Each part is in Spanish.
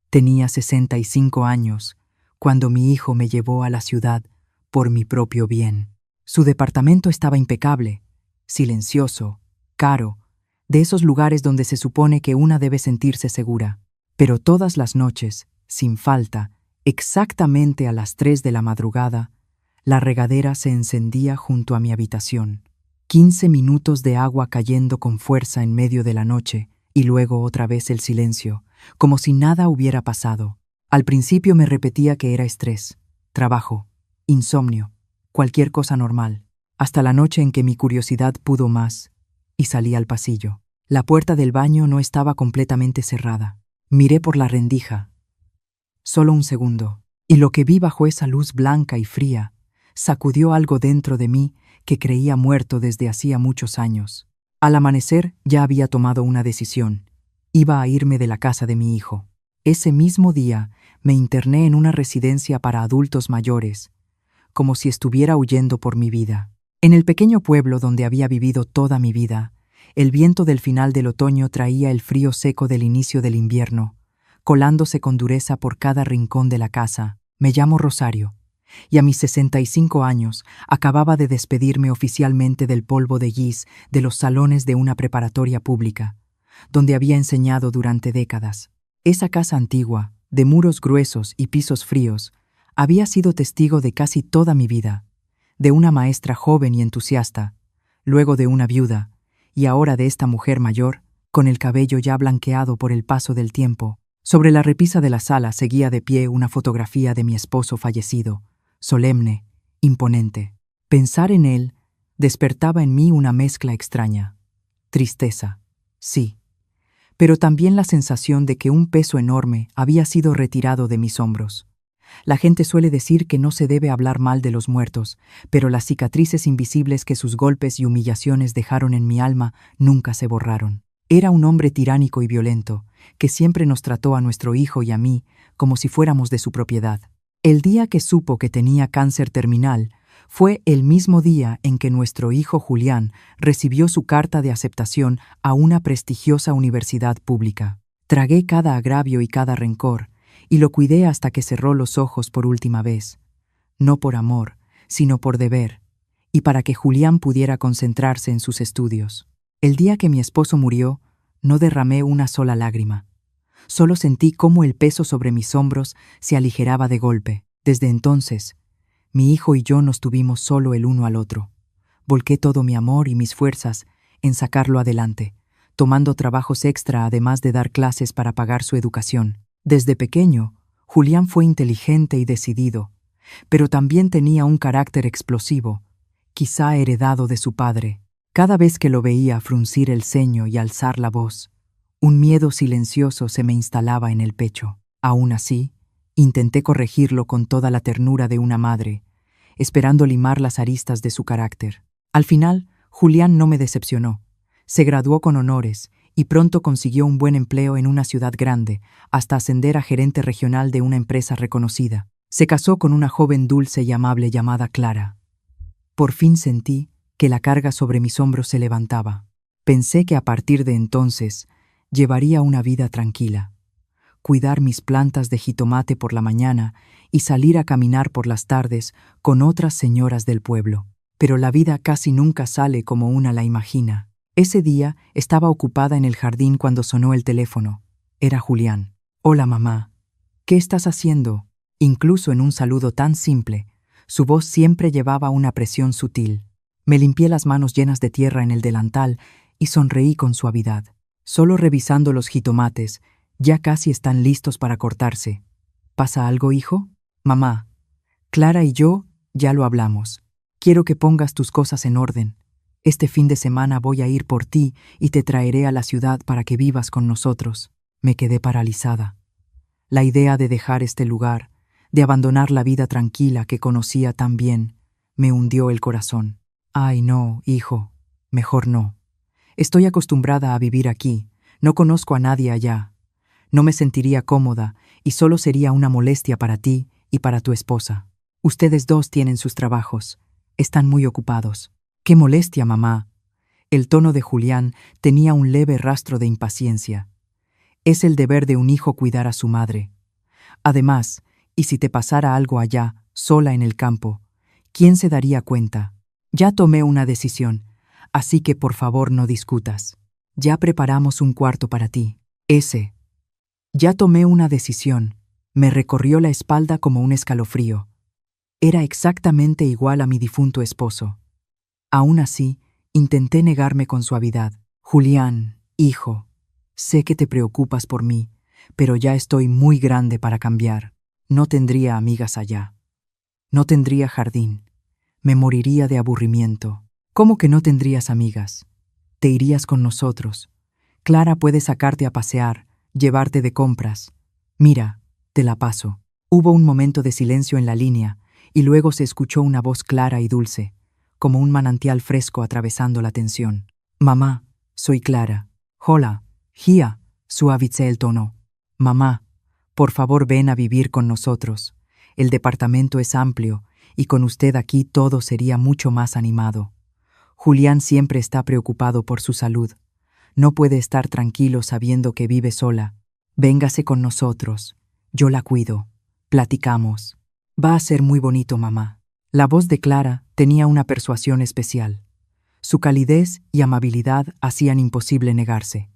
Tenía 65 años cuando mi hijo me llevó a la ciudad por mi propio bien. Su departamento estaba impecable, silencioso, caro, de esos lugares donde se supone que una debe sentirse segura. Pero todas las noches, sin falta, exactamente a las 3 de la madrugada, la regadera se encendía junto a mi habitación. 15 minutos de agua cayendo con fuerza en medio de la noche y luego otra vez el silencio, como si nada hubiera pasado. Al principio me repetía que era estrés, trabajo, insomnio, cualquier cosa normal, hasta la noche en que mi curiosidad pudo más y salí al pasillo. La puerta del baño no estaba completamente cerrada. Miré por la rendija. Solo un segundo, y lo que vi bajo esa luz blanca y fría sacudió algo dentro de mí que creía muerto desde hacía muchos años. Al amanecer ya había tomado una decisión. Iba a irme de la casa de mi hijo. Ese mismo día me interné en una residencia para adultos mayores, como si estuviera huyendo por mi vida. En el pequeño pueblo donde había vivido toda mi vida, el viento del final del otoño traía el frío seco del inicio del invierno, colándose con dureza por cada rincón de la casa. Me llamo Rosario, y a mis 65 años acababa de despedirme oficialmente del polvo de gis de los salones de una preparatoria pública, donde había enseñado durante décadas. Esa casa antigua, de muros gruesos y pisos fríos, había sido testigo de casi toda mi vida, de una maestra joven y entusiasta, luego de una viuda, y ahora de esta mujer mayor, con el cabello ya blanqueado por el paso del tiempo. Sobre la repisa de la sala seguía de pie una fotografía de mi esposo fallecido, solemne, imponente. Pensar en él despertaba en mí una mezcla extraña. Tristeza, sí, pero también la sensación de que un peso enorme había sido retirado de mis hombros. La gente suele decir que no se debe hablar mal de los muertos, pero las cicatrices invisibles que sus golpes y humillaciones dejaron en mi alma nunca se borraron. Era un hombre tiránico y violento, que siempre nos trató a nuestro hijo y a mí como si fuéramos de su propiedad. El día que supo que tenía cáncer terminal fue el mismo día en que nuestro hijo Julián recibió su carta de aceptación a una prestigiosa universidad pública. Tragué cada agravio y cada rencor, y lo cuidé hasta que cerró los ojos por última vez, no por amor, sino por deber, y para que Julián pudiera concentrarse en sus estudios. El día que mi esposo murió, no derramé una sola lágrima. Solo sentí cómo el peso sobre mis hombros se aligeraba de golpe. Desde entonces, mi hijo y yo nos tuvimos solo el uno al otro. Volqué todo mi amor y mis fuerzas en sacarlo adelante, tomando trabajos extra además de dar clases para pagar su educación. Desde pequeño, Julián fue inteligente y decidido, pero también tenía un carácter explosivo, quizá heredado de su padre. Cada vez que lo veía fruncir el ceño y alzar la voz, un miedo silencioso se me instalaba en el pecho. Aún así, intenté corregirlo con toda la ternura de una madre, esperando limar las aristas de su carácter. Al final, Julián no me decepcionó. Se graduó con honores y pronto consiguió un buen empleo en una ciudad grande, hasta ascender a gerente regional de una empresa reconocida. Se casó con una joven dulce y amable llamada Clara. Por fin sentí que la carga sobre mis hombros se levantaba. Pensé que a partir de entonces llevaría una vida tranquila. Cuidar mis plantas de jitomate por la mañana y salir a caminar por las tardes con otras señoras del pueblo. Pero la vida casi nunca sale como una la imagina. Ese día estaba ocupada en el jardín cuando sonó el teléfono. Era Julián. «Hola, mamá. ¿Qué estás haciendo?» Incluso en un saludo tan simple, su voz siempre llevaba una presión sutil. Me limpié las manos llenas de tierra en el delantal y sonreí con suavidad. Solo revisando los jitomates, ya casi están listos para cortarse. ¿Pasa algo, hijo? Mamá, Clara y yo ya lo hablamos. Quiero que pongas tus cosas en orden. Este fin de semana voy a ir por ti y te traeré a la ciudad para que vivas con nosotros. Me quedé paralizada. La idea de dejar este lugar, de abandonar la vida tranquila que conocía tan bien, me hundió el corazón. Ay, no, hijo, mejor no. Estoy acostumbrada a vivir aquí, no conozco a nadie allá. No me sentiría cómoda y solo sería una molestia para ti y para tu esposa. Ustedes dos tienen sus trabajos, están muy ocupados. ¡Qué molestia, mamá! El tono de Julián tenía un leve rastro de impaciencia. Es el deber de un hijo cuidar a su madre, Además, ¿y si te pasara algo allá, sola en el campo? ¿Quién se daría cuenta? Ya tomé una decisión, así que por favor no discutas. Ya preparamos un cuarto para ti. Ya tomé una decisión. Me recorrió la espalda como un escalofrío. Era exactamente igual a mi difunto esposo. Aún así, intenté negarme con suavidad. Julián, hijo, sé que te preocupas por mí, pero ya estoy muy grande para cambiar. No tendría amigas allá. No tendría jardín. Me moriría de aburrimiento. ¿Cómo que no tendrías amigas? Te irías con nosotros. Clara puede sacarte a pasear, llevarte de compras. Mira, te la paso. Hubo un momento de silencio en la línea, y luego se escuchó una voz clara y dulce, como un manantial fresco atravesando la tensión. Mamá, soy Clara. Hola, Gia, suavicé el tono. Mamá, por favor ven a vivir con nosotros. El departamento es amplio, y con usted aquí todo sería mucho más animado. Julián siempre está preocupado por su salud. No puede estar tranquilo sabiendo que vive sola. Véngase con nosotros. Yo la cuido. Platicamos. Va a ser muy bonito, mamá. La voz de Clara tenía una persuasión especial. Su calidez y amabilidad hacían imposible negarse.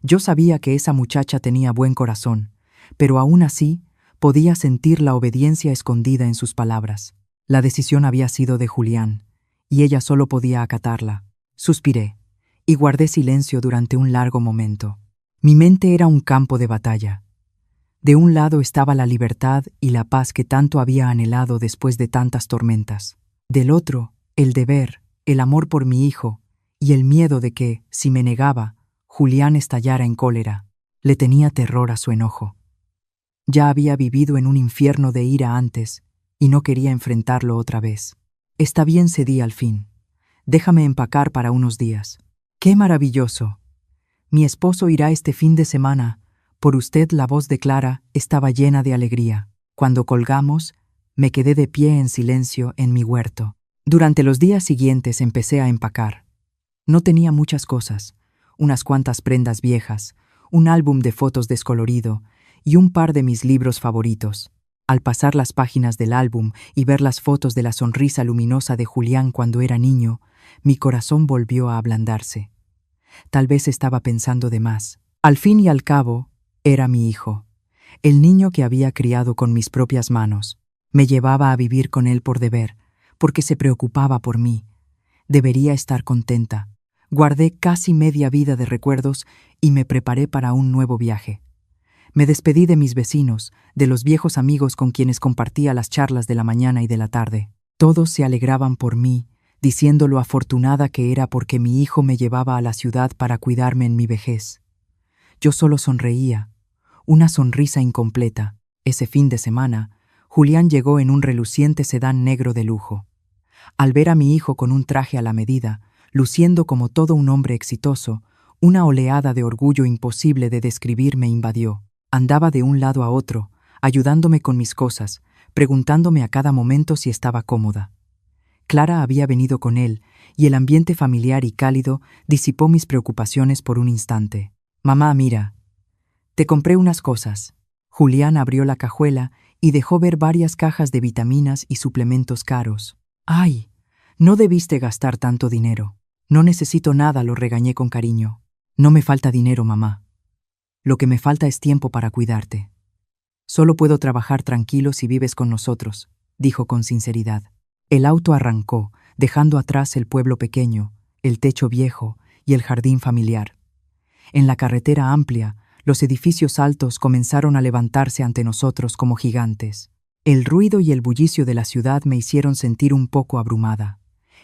Yo sabía que esa muchacha tenía buen corazón, pero aún así podía sentir la obediencia escondida en sus palabras. La decisión había sido de Julián, y ella solo podía acatarla. Suspiré, y guardé silencio durante un largo momento. Mi mente era un campo de batalla. De un lado estaba la libertad y la paz que tanto había anhelado después de tantas tormentas. Del otro, el deber, el amor por mi hijo, y el miedo de que, si me negaba, Julián estallara en cólera. Le tenía terror a su enojo. Ya había vivido en un infierno de ira antes, y no quería enfrentarlo otra vez. Está bien, cedí al fin. Déjame empacar para unos días. ¡Qué maravilloso! Mi esposo irá este fin de semana. Por usted la voz de Clara estaba llena de alegría. Cuando colgamos, me quedé de pie en silencio en mi huerto. Durante los días siguientes empecé a empacar. No tenía muchas cosas, unas cuantas prendas viejas, un álbum de fotos descolorido y un par de mis libros favoritos. Al pasar las páginas del álbum y ver las fotos de la sonrisa luminosa de Julián cuando era niño, mi corazón volvió a ablandarse. Tal vez estaba pensando de más. Al fin y al cabo, era mi hijo, el niño que había criado con mis propias manos. Me llevaba a vivir con él por deber, porque se preocupaba por mí. Debería estar contenta. Guardé casi media vida de recuerdos y me preparé para un nuevo viaje. Me despedí de mis vecinos, de los viejos amigos con quienes compartía las charlas de la mañana y de la tarde. Todos se alegraban por mí, diciendo lo afortunada que era porque mi hijo me llevaba a la ciudad para cuidarme en mi vejez. Yo solo sonreía, una sonrisa incompleta. Ese fin de semana, Julián llegó en un reluciente sedán negro de lujo. Al ver a mi hijo con un traje a la medida, luciendo como todo un hombre exitoso, una oleada de orgullo imposible de describir me invadió. Andaba de un lado a otro, ayudándome con mis cosas, preguntándome a cada momento si estaba cómoda. Clara había venido con él, y el ambiente familiar y cálido disipó mis preocupaciones por un instante. «Mamá, mira, te compré unas cosas». Julián abrió la cajuela y dejó ver varias cajas de vitaminas y suplementos caros. «¡Ay! No debiste gastar tanto dinero». «No necesito nada», lo regañé con cariño. «No me falta dinero, mamá. Lo que me falta es tiempo para cuidarte. Solo puedo trabajar tranquilo si vives con nosotros», dijo con sinceridad. El auto arrancó, dejando atrás el pueblo pequeño, el techo viejo y el jardín familiar. En la carretera amplia, los edificios altos comenzaron a levantarse ante nosotros como gigantes. El ruido y el bullicio de la ciudad me hicieron sentir un poco abrumada.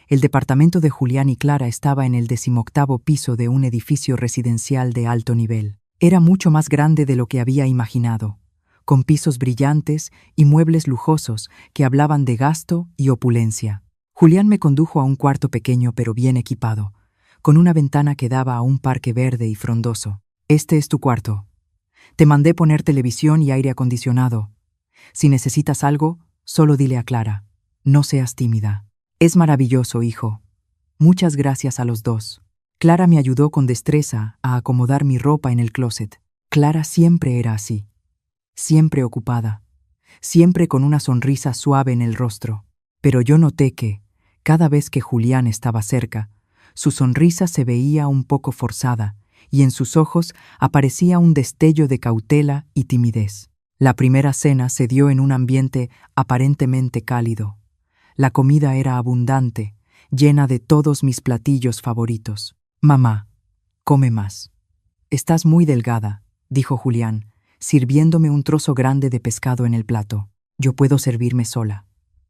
El departamento de Julián y Clara estaba en el 18º piso de un edificio residencial de alto nivel. Era mucho más grande de lo que había imaginado, con pisos brillantes y muebles lujosos que hablaban de gasto y opulencia. Julián me condujo a un cuarto pequeño pero bien equipado, con una ventana que daba a un parque verde y frondoso. «Este es tu cuarto. Te mandé poner televisión y aire acondicionado. Si necesitas algo, solo dile a Clara. No seas tímida». «Es maravilloso, hijo. Muchas gracias a los dos». Clara me ayudó con destreza a acomodar mi ropa en el closet. Clara siempre era así, siempre ocupada. siempre con una sonrisa suave en el rostro. Pero yo noté que, cada vez que Julián estaba cerca, su sonrisa se veía un poco forzada y en sus ojos aparecía un destello de cautela y timidez. La primera cena se dio en un ambiente aparentemente cálido. La comida era abundante, llena de todos mis platillos favoritos. «Mamá, come más. Estás muy delgada», dijo Julián, sirviéndome un trozo grande de pescado en el plato. «Yo puedo servirme sola.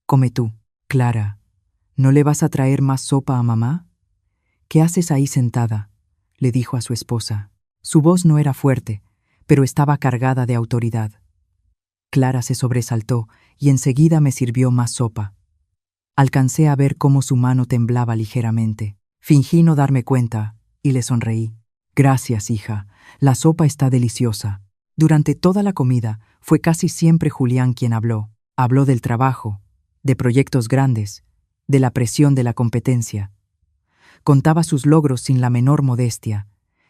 Come tú». «Clara, ¿no le vas a traer más sopa a mamá? ¿Qué haces ahí sentada?», le dijo a su esposa. Su voz no era fuerte, pero estaba cargada de autoridad. Clara se sobresaltó y enseguida me sirvió más sopa. Alcancé a ver cómo su mano temblaba ligeramente. Fingí no darme cuenta y le sonreí. «Gracias, hija. La sopa está deliciosa». Durante toda la comida fue casi siempre Julián quien habló. Habló del trabajo, de proyectos grandes, de la presión de la competencia. Contaba sus logros sin la menor modestia,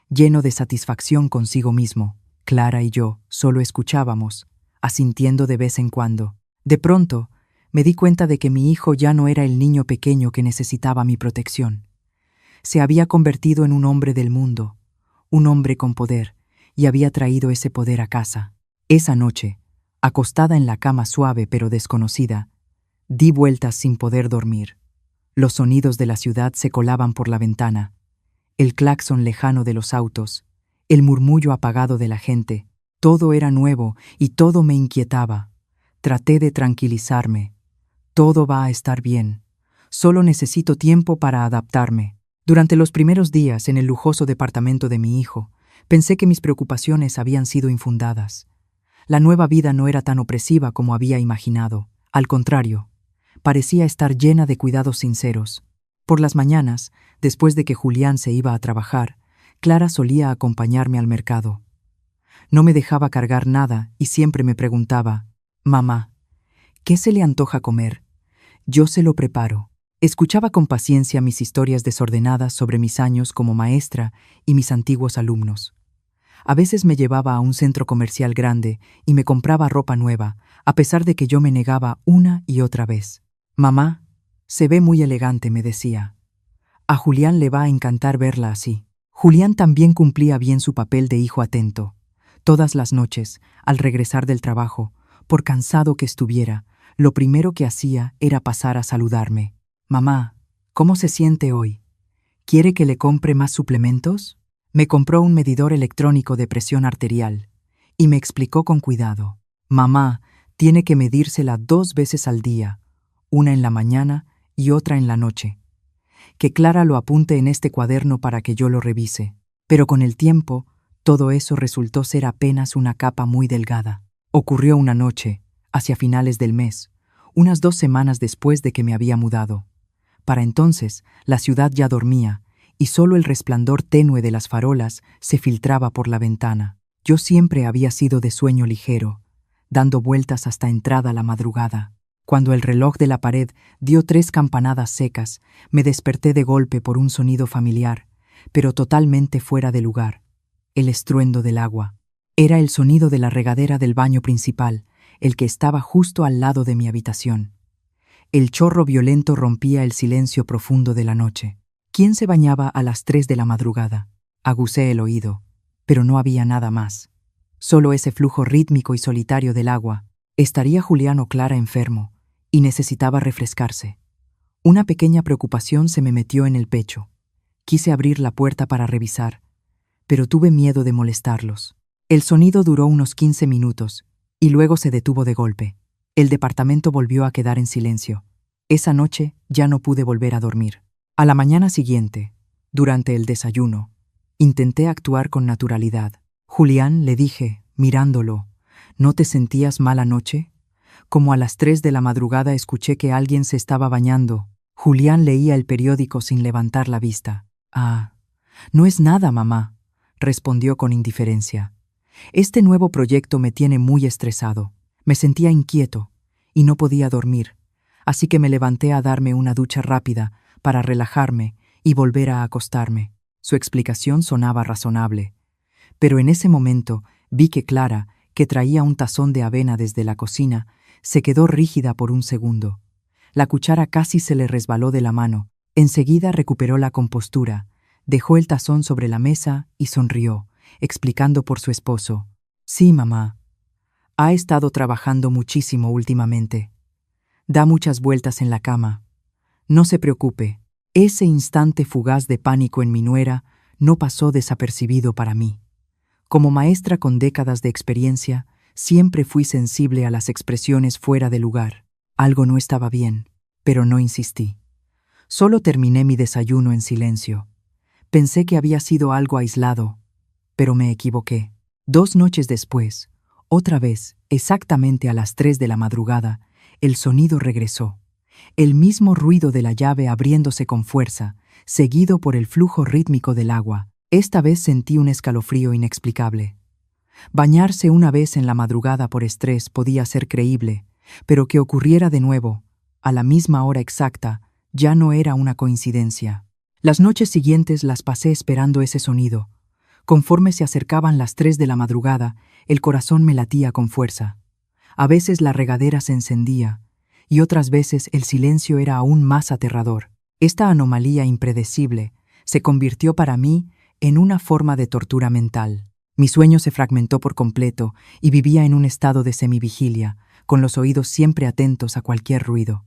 lleno de satisfacción consigo mismo. Clara y yo solo escuchábamos, asintiendo de vez en cuando. De pronto, me di cuenta de que mi hijo ya no era el niño pequeño que necesitaba mi protección. Se había convertido en un hombre del mundo, un hombre con poder, y había traído ese poder a casa. Esa noche, acostada en la cama suave pero desconocida, di vueltas sin poder dormir. Los sonidos de la ciudad se colaban por la ventana, el claxon lejano de los autos, el murmullo apagado de la gente. Todo era nuevo y todo me inquietaba. Traté de tranquilizarme. Todo va a estar bien. Solo necesito tiempo para adaptarme. Durante los primeros días en el lujoso departamento de mi hijo, pensé que mis preocupaciones habían sido infundadas. La nueva vida no era tan opresiva como había imaginado. Al contrario, parecía estar llena de cuidados sinceros. Por las mañanas, después de que Julián se iba a trabajar, Clara solía acompañarme al mercado. No me dejaba cargar nada y siempre me preguntaba: «Mamá, ¿qué se le antoja comer? Yo se lo preparo». Escuchaba con paciencia mis historias desordenadas sobre mis años como maestra y mis antiguos alumnos. A veces me llevaba a un centro comercial grande y me compraba ropa nueva, a pesar de que yo me negaba una y otra vez. «Mamá, se ve muy elegante», me decía. «A Julián le va a encantar verla así». Julián también cumplía bien su papel de hijo atento. Todas las noches, al regresar del trabajo, por cansado que estuviera, lo primero que hacía era pasar a saludarme. «Mamá, ¿cómo se siente hoy? ¿Quiere que le compre más suplementos?». Me compró un medidor electrónico de presión arterial y me explicó con cuidado: «Mamá, tiene que medírsela 2 veces al día, una en la mañana y otra en la noche. Que Clara lo apunte en este cuaderno para que yo lo revise». Pero con el tiempo, todo eso resultó ser apenas una capa muy delgada. Ocurrió una noche, hacia finales del mes, unas 2 semanas después de que me había mudado. Para entonces, la ciudad ya dormía, y solo el resplandor tenue de las farolas se filtraba por la ventana. Yo siempre había sido de sueño ligero, dando vueltas hasta entrada la madrugada. Cuando el reloj de la pared dio 3 campanadas secas, me desperté de golpe por un sonido familiar, pero totalmente fuera de lugar: el estruendo del agua. Era el sonido de la regadera del baño principal, el que estaba justo al lado de mi habitación. El chorro violento rompía el silencio profundo de la noche. ¿Quién se bañaba a las 3 de la madrugada? Agucé el oído, pero no había nada más. Solo ese flujo rítmico y solitario del agua. ¿Estaría Julián o Clara enfermo y necesitaba refrescarse? Una pequeña preocupación se me metió en el pecho. Quise abrir la puerta para revisar, pero tuve miedo de molestarlos. El sonido duró unos 15 minutos y luego se detuvo de golpe. El departamento volvió a quedar en silencio. Esa noche ya no pude volver a dormir. A la mañana siguiente, durante el desayuno, intenté actuar con naturalidad. «Julián», le dije, mirándolo, «¿no te sentías mal anoche? Como a las 3 de la madrugada escuché que alguien se estaba bañando». Julián leía el periódico sin levantar la vista. «Ah, no es nada, mamá», respondió con indiferencia. «Este nuevo proyecto me tiene muy estresado. Me sentía inquieto y no podía dormir, así que me levanté a darme una ducha rápida para relajarme y volver a acostarme». Su explicación sonaba razonable, pero en ese momento vi que Clara, que traía un tazón de avena desde la cocina, Se quedó rígida por un segundo. La cuchara casi se le resbaló de la mano. Enseguida recuperó la compostura, dejó el tazón sobre la mesa y sonrió, explicando por su esposo. Sí, mamá. Ha estado trabajando muchísimo últimamente. Da muchas vueltas en la cama. No se preocupe. Ese instante fugaz de pánico en mi nuera no pasó desapercibido para mí. Como maestra con décadas de experiencia, siempre fui sensible a las expresiones fuera de lugar. Algo no estaba bien, pero no insistí. Solo terminé mi desayuno en silencio. Pensé que había sido algo aislado, pero me equivoqué. 2 noches después, otra vez, exactamente a las 3 de la madrugada, el sonido regresó. El mismo ruido de la llave abriéndose con fuerza, seguido por el flujo rítmico del agua. Esta vez sentí un escalofrío inexplicable. Bañarse una vez en la madrugada por estrés podía ser creíble, pero que ocurriera de nuevo, a la misma hora exacta, ya no era una coincidencia. Las noches siguientes las pasé esperando ese sonido. Conforme se acercaban las 3 de la madrugada, el corazón me latía con fuerza. A veces la regadera se encendía, y otras veces el silencio era aún más aterrador. Esta anomalía impredecible se convirtió para mí en una forma de tortura mental. Mi sueño se fragmentó por completo y vivía en un estado de semivigilia, con los oídos siempre atentos a cualquier ruido.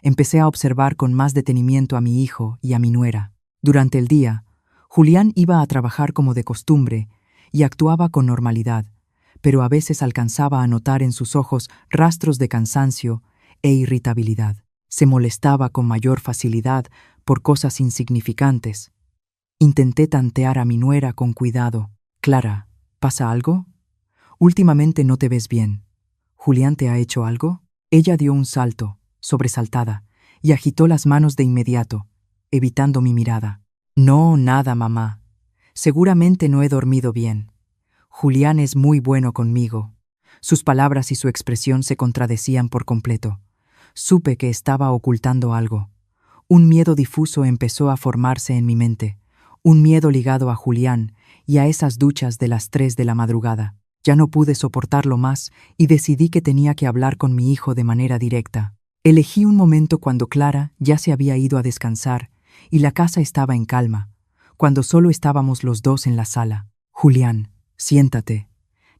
Empecé a observar con más detenimiento a mi hijo y a mi nuera. Durante el día, Julián iba a trabajar como de costumbre y actuaba con normalidad, pero a veces alcanzaba a notar en sus ojos rastros de cansancio e irritabilidad. Se molestaba con mayor facilidad por cosas insignificantes. Intenté tantear a mi nuera con cuidado. Clara, ¿pasa algo? Últimamente no te ves bien. ¿Julián te ha hecho algo? Ella dio un salto, sobresaltada, y agitó las manos de inmediato, evitando mi mirada. No, nada, mamá. Seguramente no he dormido bien. Julián es muy bueno conmigo. Sus palabras y su expresión se contradecían por completo. Supe que estaba ocultando algo. Un miedo difuso empezó a formarse en mi mente. Un miedo ligado a Julián y a esas duchas de las 3 de la madrugada. Ya no pude soportarlo más y decidí que tenía que hablar con mi hijo de manera directa. Elegí un momento cuando Clara ya se había ido a descansar y la casa estaba en calma, cuando solo estábamos los dos en la sala. Julián, siéntate.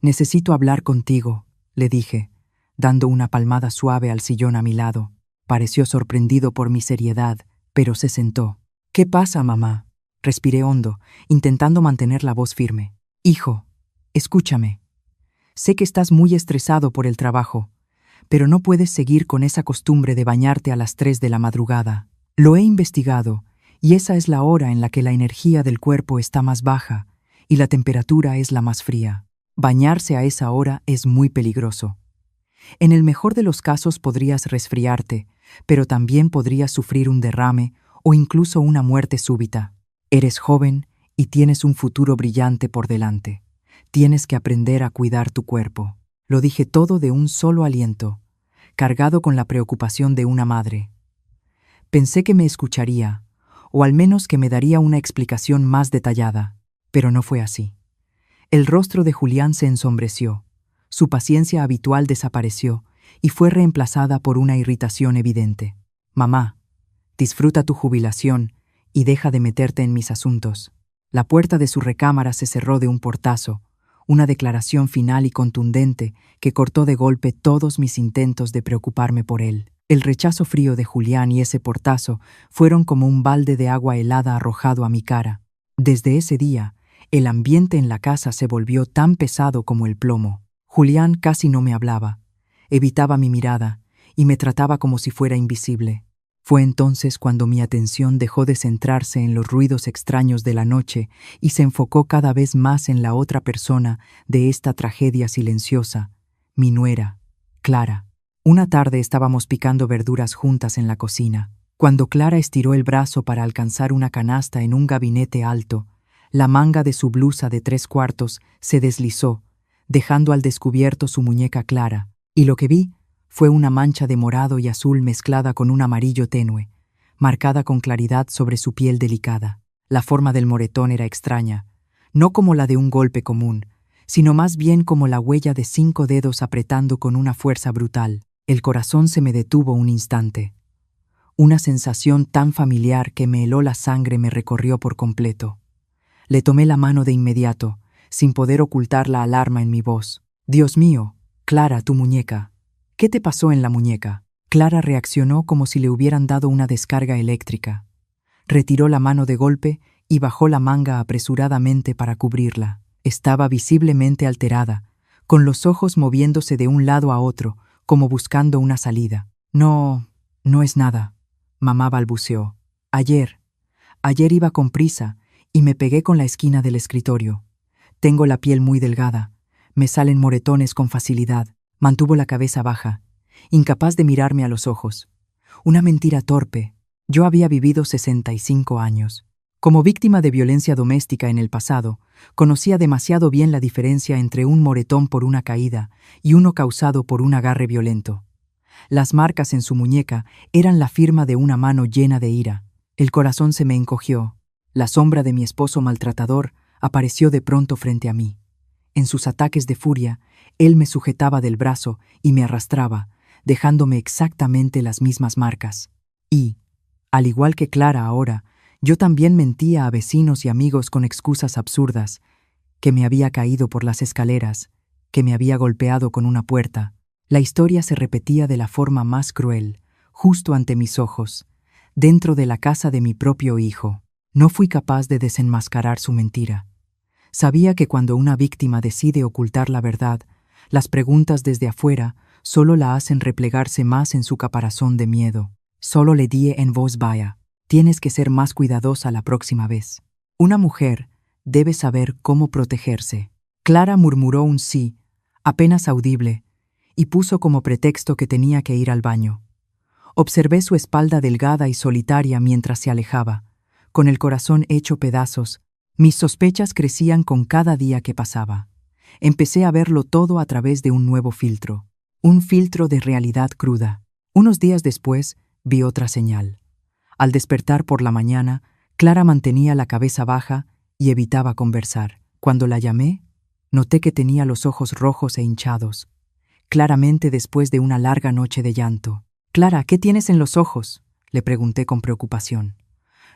Necesito hablar contigo, le dije, dando una palmada suave al sillón a mi lado. Pareció sorprendido por mi seriedad, pero se sentó. ¿Qué pasa, mamá? Respiré hondo, intentando mantener la voz firme. Hijo, escúchame. Sé que estás muy estresado por el trabajo, pero no puedes seguir con esa costumbre de bañarte a las 3 de la madrugada. Lo he investigado, y esa es la hora en la que la energía del cuerpo está más baja y la temperatura es la más fría. Bañarse a esa hora es muy peligroso. En el mejor de los casos podrías resfriarte, pero también podrías sufrir un derrame o incluso una muerte súbita. Eres joven y tienes un futuro brillante por delante. Tienes que aprender a cuidar tu cuerpo. Lo dije todo de un solo aliento, cargado con la preocupación de una madre. Pensé que me escucharía, o al menos que me daría una explicación más detallada, pero no fue así. El rostro de Julián se ensombreció, su paciencia habitual desapareció y fue reemplazada por una irritación evidente. Mamá, disfruta tu jubilación y deja de meterte en mis asuntos. La puerta de su recámara se cerró de un portazo, una declaración final y contundente que cortó de golpe todos mis intentos de preocuparme por él. El rechazo frío de Julián y ese portazo fueron como un balde de agua helada arrojado a mi cara. Desde ese día, el ambiente en la casa se volvió tan pesado como el plomo. Julián casi no me hablaba, evitaba mi mirada y me trataba como si fuera invisible. Fue entonces cuando mi atención dejó de centrarse en los ruidos extraños de la noche y se enfocó cada vez más en la otra persona de esta tragedia silenciosa, mi nuera, Clara. Una tarde estábamos picando verduras juntas en la cocina. Cuando Clara estiró el brazo para alcanzar una canasta en un gabinete alto, la manga de su blusa de 3/4 se deslizó, dejando al descubierto su muñeca Clara, y lo que vi fue una mancha de morado y azul mezclada con un amarillo tenue, marcada con claridad sobre su piel delicada. La forma del moretón era extraña, no como la de un golpe común, sino más bien como la huella de 5 dedos apretando con una fuerza brutal. El corazón se me detuvo un instante. Una sensación tan familiar que me heló la sangre me recorrió por completo. Le tomé la mano de inmediato, sin poder ocultar la alarma en mi voz. «Dios mío, Clara, tu muñeca. ¿Qué te pasó en la muñeca?» Clara reaccionó como si le hubieran dado una descarga eléctrica. Retiró la mano de golpe y bajó la manga apresuradamente para cubrirla. Estaba visiblemente alterada, con los ojos moviéndose de un lado a otro, como buscando una salida. «No, no es nada», mamá balbuceó. Ayer iba con prisa y me pegué con la esquina del escritorio. Tengo la piel muy delgada, me salen moretones con facilidad». Mantuvo la cabeza baja, incapaz de mirarme a los ojos. Una mentira torpe. Yo había vivido 65 años. Como víctima de violencia doméstica en el pasado, conocía demasiado bien la diferencia entre un moretón por una caída y uno causado por un agarre violento. Las marcas en su muñeca eran la firma de una mano llena de ira. El corazón se me encogió. La sombra de mi esposo maltratador apareció de pronto frente a mí. En sus ataques de furia, él me sujetaba del brazo y me arrastraba, dejándome exactamente las mismas marcas. Y, al igual que Clara ahora, yo también mentía a vecinos y amigos con excusas absurdas, que me había caído por las escaleras, que me había golpeado con una puerta. La historia se repetía de la forma más cruel, justo ante mis ojos, dentro de la casa de mi propio hijo. No fui capaz de desenmascarar su mentira. Sabía que cuando una víctima decide ocultar la verdad, las preguntas desde afuera solo la hacen replegarse más en su caparazón de miedo. Solo le di en voz baja: «Tienes que ser más cuidadosa la próxima vez. Una mujer debe saber cómo protegerse». Clara murmuró un sí, apenas audible, y puso como pretexto que tenía que ir al baño. Observé su espalda delgada y solitaria mientras se alejaba, con el corazón hecho pedazos. Mis sospechas crecían con cada día que pasaba. Empecé a verlo todo a través de un nuevo filtro, un filtro de realidad cruda. Unos días después, vi otra señal. Al despertar por la mañana, Clara mantenía la cabeza baja y evitaba conversar. Cuando la llamé, noté que tenía los ojos rojos e hinchados, claramente después de una larga noche de llanto. «Clara, ¿qué tienes en los ojos?», le pregunté con preocupación.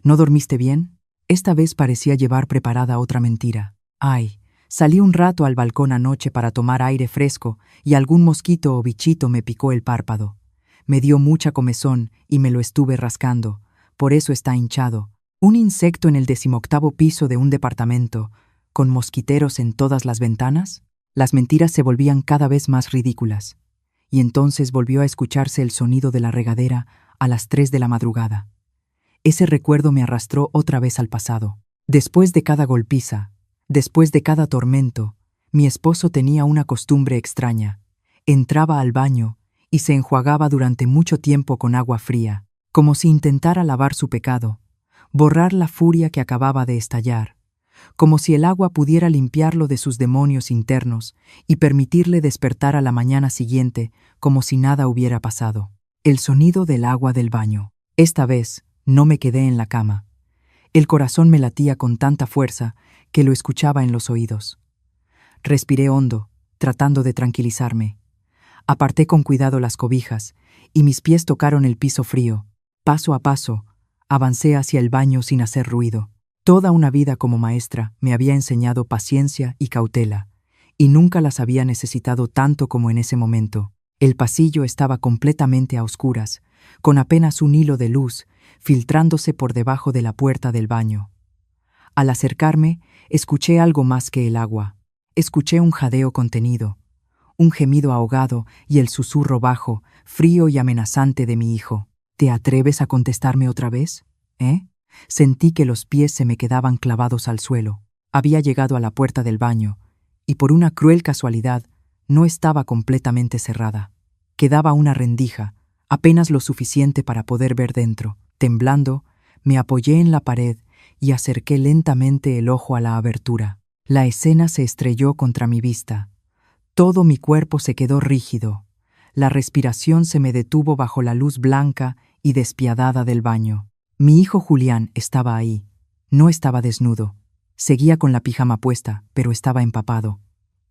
«¿No dormiste bien?». Esta vez parecía llevar preparada otra mentira. «Ay, salí un rato al balcón anoche para tomar aire fresco y algún mosquito o bichito me picó el párpado. Me dio mucha comezón y me lo estuve rascando, por eso está hinchado. Un insecto en el 18º piso de un departamento, con mosquiteros en todas las ventanas». Las mentiras se volvían cada vez más ridículas, y entonces volvió a escucharse el sonido de la regadera a las 3 de la madrugada. Ese recuerdo me arrastró otra vez al pasado. Después de cada golpiza, después de cada tormento, mi esposo tenía una costumbre extraña. Entraba al baño y se enjuagaba durante mucho tiempo con agua fría, como si intentara lavar su pecado, borrar la furia que acababa de estallar, como si el agua pudiera limpiarlo de sus demonios internos y permitirle despertar a la mañana siguiente como si nada hubiera pasado. El sonido del agua del baño. Esta vez, no me quedé en la cama. El corazón me latía con tanta fuerza que lo escuchaba en los oídos. Respiré hondo, tratando de tranquilizarme. Aparté con cuidado las cobijas y mis pies tocaron el piso frío. Paso a paso, avancé hacia el baño sin hacer ruido. Toda una vida como maestra me había enseñado paciencia y cautela, y nunca las había necesitado tanto como en ese momento. El pasillo estaba completamente a oscuras, con apenas un hilo de luz filtrándose por debajo de la puerta del baño. Al acercarme, escuché algo más que el agua. Escuché un jadeo contenido, un gemido ahogado y el susurro bajo, frío y amenazante de mi hijo. «¿Te atreves a contestarme otra vez? Sentí que los pies se me quedaban clavados al suelo. Había llegado a la puerta del baño, y por una cruel casualidad, no estaba completamente cerrada. Quedaba una rendija, apenas lo suficiente para poder ver dentro. Temblando, me apoyé en la pared y acerqué lentamente el ojo a la abertura. La escena se estrelló contra mi vista. Todo mi cuerpo se quedó rígido. La respiración se me detuvo bajo la luz blanca y despiadada del baño. Mi hijo Julián estaba ahí. No estaba desnudo. Seguía con la pijama puesta, pero estaba empapado.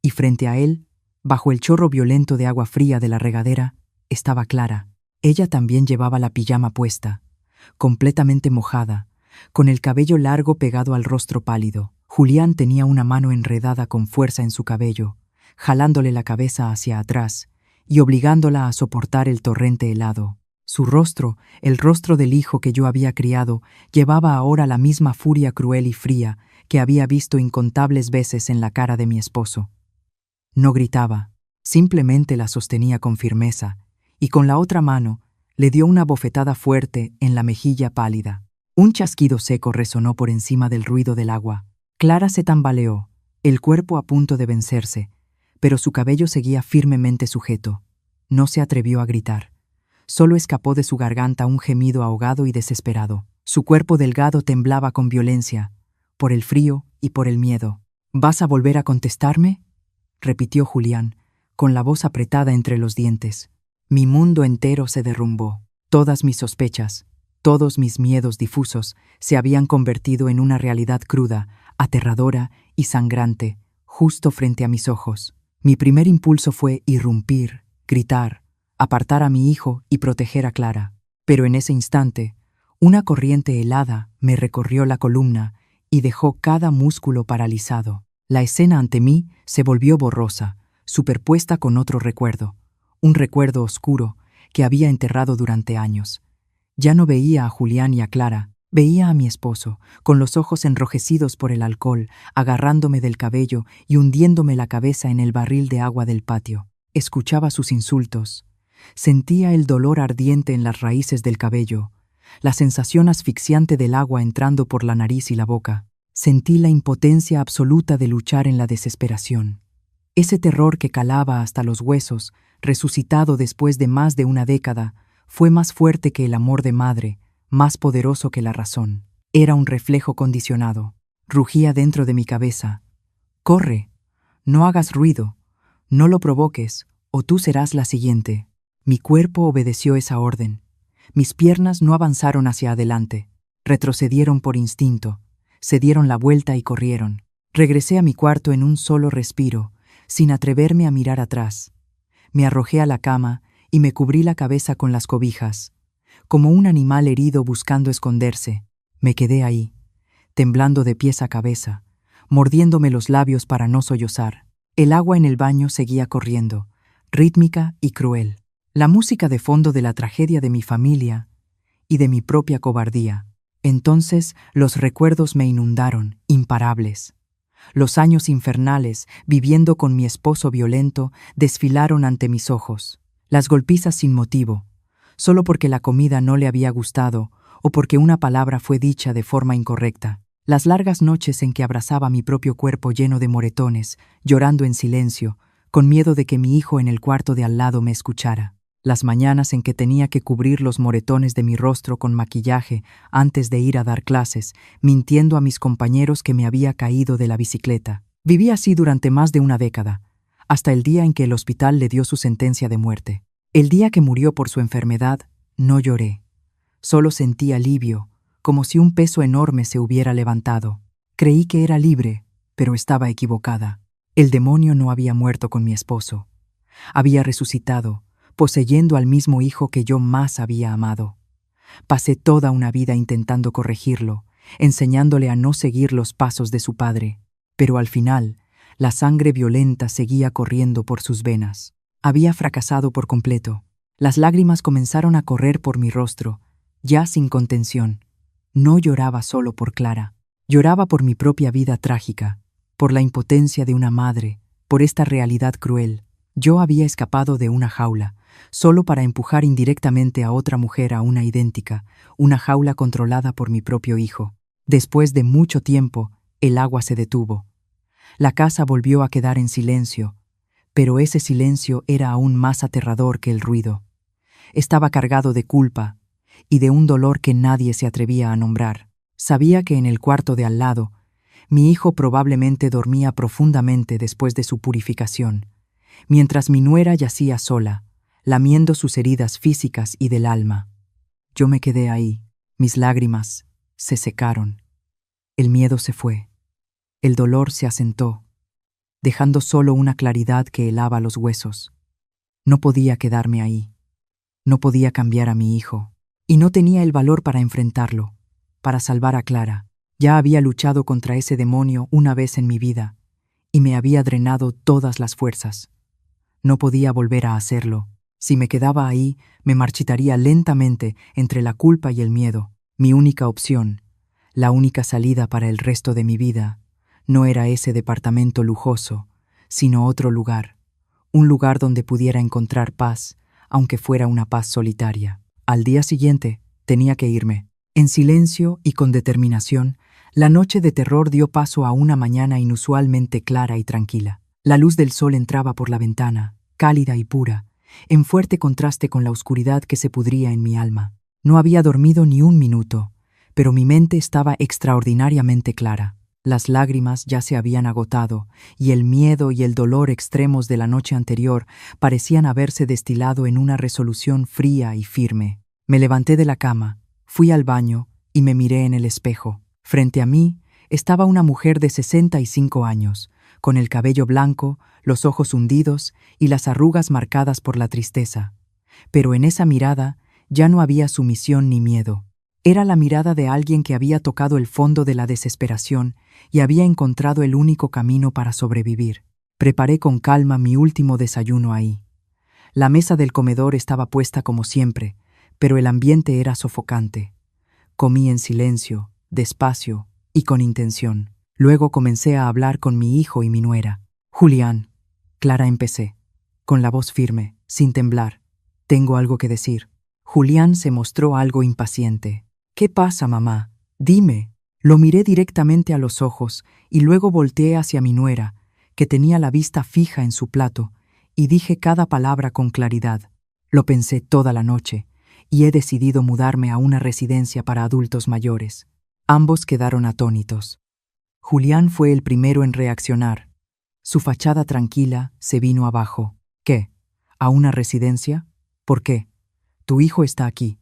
Y frente a él, bajo el chorro violento de agua fría de la regadera, estaba Clara. Ella también llevaba la pijama puesta, completamente mojada, con el cabello largo pegado al rostro pálido. Julián tenía una mano enredada con fuerza en su cabello, jalándole la cabeza hacia atrás y obligándola a soportar el torrente helado. Su rostro, el rostro del hijo que yo había criado, llevaba ahora la misma furia cruel y fría que había visto incontables veces en la cara de mi esposo. No gritaba, simplemente la sostenía con firmeza, y con la otra mano le dio una bofetada fuerte en la mejilla pálida. Un chasquido seco resonó por encima del ruido del agua. Clara se tambaleó, el cuerpo a punto de vencerse, pero su cabello seguía firmemente sujeto. No se atrevió a gritar. Solo escapó de su garganta un gemido ahogado y desesperado. Su cuerpo delgado temblaba con violencia, por el frío y por el miedo. ¿Vas a volver a contestarme?, repitió Julián, con la voz apretada entre los dientes. Mi mundo entero se derrumbó. Todas mis sospechas, todos mis miedos difusos se habían convertido en una realidad cruda, aterradora y sangrante, justo frente a mis ojos. Mi primer impulso fue irrumpir, gritar, apartar a mi hijo y proteger a Clara. Pero en ese instante, una corriente helada me recorrió la columna y dejó cada músculo paralizado. La escena ante mí se volvió borrosa, superpuesta con otro recuerdo, un recuerdo oscuro que había enterrado durante años. Ya no veía a Julián y a Clara, veía a mi esposo, con los ojos enrojecidos por el alcohol, agarrándome del cabello y hundiéndome la cabeza en el barril de agua del patio. Escuchaba sus insultos. Sentía el dolor ardiente en las raíces del cabello, la sensación asfixiante del agua entrando por la nariz y la boca. Sentí la impotencia absoluta de luchar en la desesperación. Ese terror que calaba hasta los huesos, resucitado después de más de una década, fue más fuerte que el amor de madre, más poderoso que la razón. Era un reflejo condicionado. Rugía dentro de mi cabeza. «Corre, no hagas ruido, no lo provoques, o tú serás la siguiente». Mi cuerpo obedeció esa orden. Mis piernas no avanzaron hacia adelante, retrocedieron por instinto, se dieron la vuelta y corrieron. Regresé a mi cuarto en un solo respiro, sin atreverme a mirar atrás. Me arrojé a la cama y me cubrí la cabeza con las cobijas, como un animal herido buscando esconderse. Me quedé ahí, temblando de pies a cabeza, mordiéndome los labios para no sollozar. El agua en el baño seguía corriendo, rítmica y cruel. La música de fondo de la tragedia de mi familia y de mi propia cobardía. Entonces los recuerdos me inundaron, imparables. Los años infernales, viviendo con mi esposo violento, desfilaron ante mis ojos. Las golpizas sin motivo, solo porque la comida no le había gustado o porque una palabra fue dicha de forma incorrecta. Las largas noches en que abrazaba mi propio cuerpo lleno de moretones, llorando en silencio, con miedo de que mi hijo en el cuarto de al lado me escuchara. Las mañanas en que tenía que cubrir los moretones de mi rostro con maquillaje antes de ir a dar clases, mintiendo a mis compañeros que me había caído de la bicicleta. Viví así durante más de una década, hasta el día en que el hospital le dio su sentencia de muerte. El día que murió por su enfermedad, no lloré. Solo sentí alivio, como si un peso enorme se hubiera levantado. Creí que era libre, pero estaba equivocada. El demonio no había muerto con mi esposo. Había resucitado, poseyendo al mismo hijo que yo más había amado. Pasé toda una vida intentando corregirlo, enseñándole a no seguir los pasos de su padre, pero al final, la sangre violenta seguía corriendo por sus venas. Había fracasado por completo. Las lágrimas comenzaron a correr por mi rostro, ya sin contención. No lloraba solo por Clara, lloraba por mi propia vida trágica, por la impotencia de una madre, por esta realidad cruel. Yo había escapado de una jaula, solo para empujar indirectamente a otra mujer a una idéntica, una jaula controlada por mi propio hijo. Después de mucho tiempo, el agua se detuvo. La casa volvió a quedar en silencio, pero ese silencio era aún más aterrador que el ruido. Estaba cargado de culpa y de un dolor que nadie se atrevía a nombrar. Sabía que en el cuarto de al lado, mi hijo probablemente dormía profundamente después de su purificación, mientras mi nuera yacía sola, lamiendo sus heridas físicas y del alma. Yo me quedé ahí, mis lágrimas se secaron, el miedo se fue, el dolor se asentó, dejando solo una claridad que helaba los huesos. No podía quedarme ahí. No podía cambiar a mi hijo, y no tenía el valor para enfrentarlo, para salvar a Clara. Ya había luchado contra ese demonio una vez en mi vida, y me había drenado todas las fuerzas. No podía volver a hacerlo. Si me quedaba ahí, me marchitaría lentamente entre la culpa y el miedo. Mi única opción, la única salida para el resto de mi vida, no era ese departamento lujoso, sino otro lugar, un lugar donde pudiera encontrar paz, aunque fuera una paz solitaria. Al día siguiente, tenía que irme. En silencio y con determinación, la noche de terror dio paso a una mañana inusualmente clara y tranquila. La luz del sol entraba por la ventana, cálida y pura, en fuerte contraste con la oscuridad que se pudría en mi alma. No había dormido ni un minuto, pero mi mente estaba extraordinariamente clara. Las lágrimas ya se habían agotado, y el miedo y el dolor extremos de la noche anterior parecían haberse destilado en una resolución fría y firme. Me levanté de la cama, fui al baño y me miré en el espejo. Frente a mí estaba una mujer de 65 años, con el cabello blanco, los ojos hundidos y las arrugas marcadas por la tristeza. Pero en esa mirada ya no había sumisión ni miedo. Era la mirada de alguien que había tocado el fondo de la desesperación y había encontrado el único camino para sobrevivir. Preparé con calma mi último desayuno ahí. La mesa del comedor estaba puesta como siempre, pero el ambiente era sofocante. Comí en silencio, despacio y con intención. Luego comencé a hablar con mi hijo y mi nuera. Julián, Clara, empecé, con la voz firme, sin temblar. Tengo algo que decir. Julián se mostró algo impaciente. ¿Qué pasa, mamá? Dime. Lo miré directamente a los ojos y luego volteé hacia mi nuera, que tenía la vista fija en su plato, y dije cada palabra con claridad. Lo pensé toda la noche, y he decidido mudarme a una residencia para adultos mayores. Ambos quedaron atónitos. Julián fue el primero en reaccionar. Su fachada tranquila se vino abajo. ¿Qué? ¿A una residencia? ¿Por qué? Tu hijo está aquí.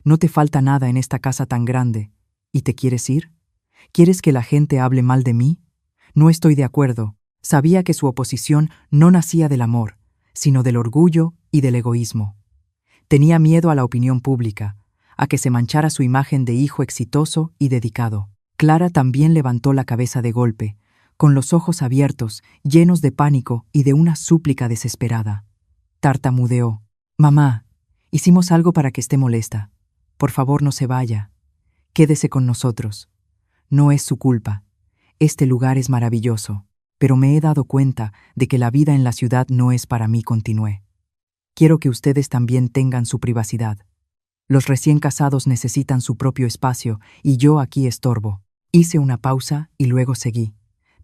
No te falta nada en esta casa tan grande. ¿Y te quieres ir? ¿Quieres que la gente hable mal de mí? No estoy de acuerdo. Sabía que su oposición no nacía del amor, sino del orgullo y del egoísmo. Tenía miedo a la opinión pública, a que se manchara su imagen de hijo exitoso y dedicado. Clara también levantó la cabeza de golpe, con los ojos abiertos, llenos de pánico y de una súplica desesperada. Tartamudeó. Mamá, hicimos algo para que esté molesta. Por favor, no se vaya. Quédese con nosotros. No es su culpa. Este lugar es maravilloso, pero me he dado cuenta de que la vida en la ciudad no es para mí, continué. Quiero que ustedes también tengan su privacidad. Los recién casados necesitan su propio espacio y yo aquí estorbo. Hice una pausa y luego seguí,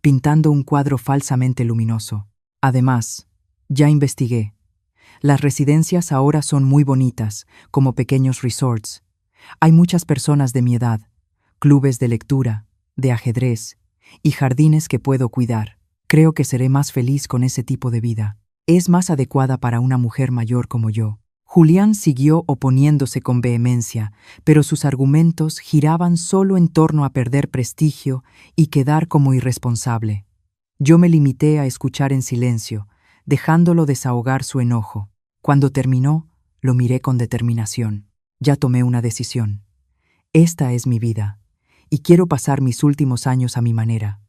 pintando un cuadro falsamente luminoso. Además, ya investigué. Las residencias ahora son muy bonitas, como pequeños resorts. Hay muchas personas de mi edad, clubes de lectura, de ajedrez y jardines que puedo cuidar. Creo que seré más feliz con ese tipo de vida. Es más adecuada para una mujer mayor como yo. Julián siguió oponiéndose con vehemencia, pero sus argumentos giraban solo en torno a perder prestigio y quedar como irresponsable. Yo me limité a escuchar en silencio, dejándolo desahogar su enojo. Cuando terminó, lo miré con determinación. Ya tomé una decisión. Esta es mi vida, y quiero pasar mis últimos años a mi manera.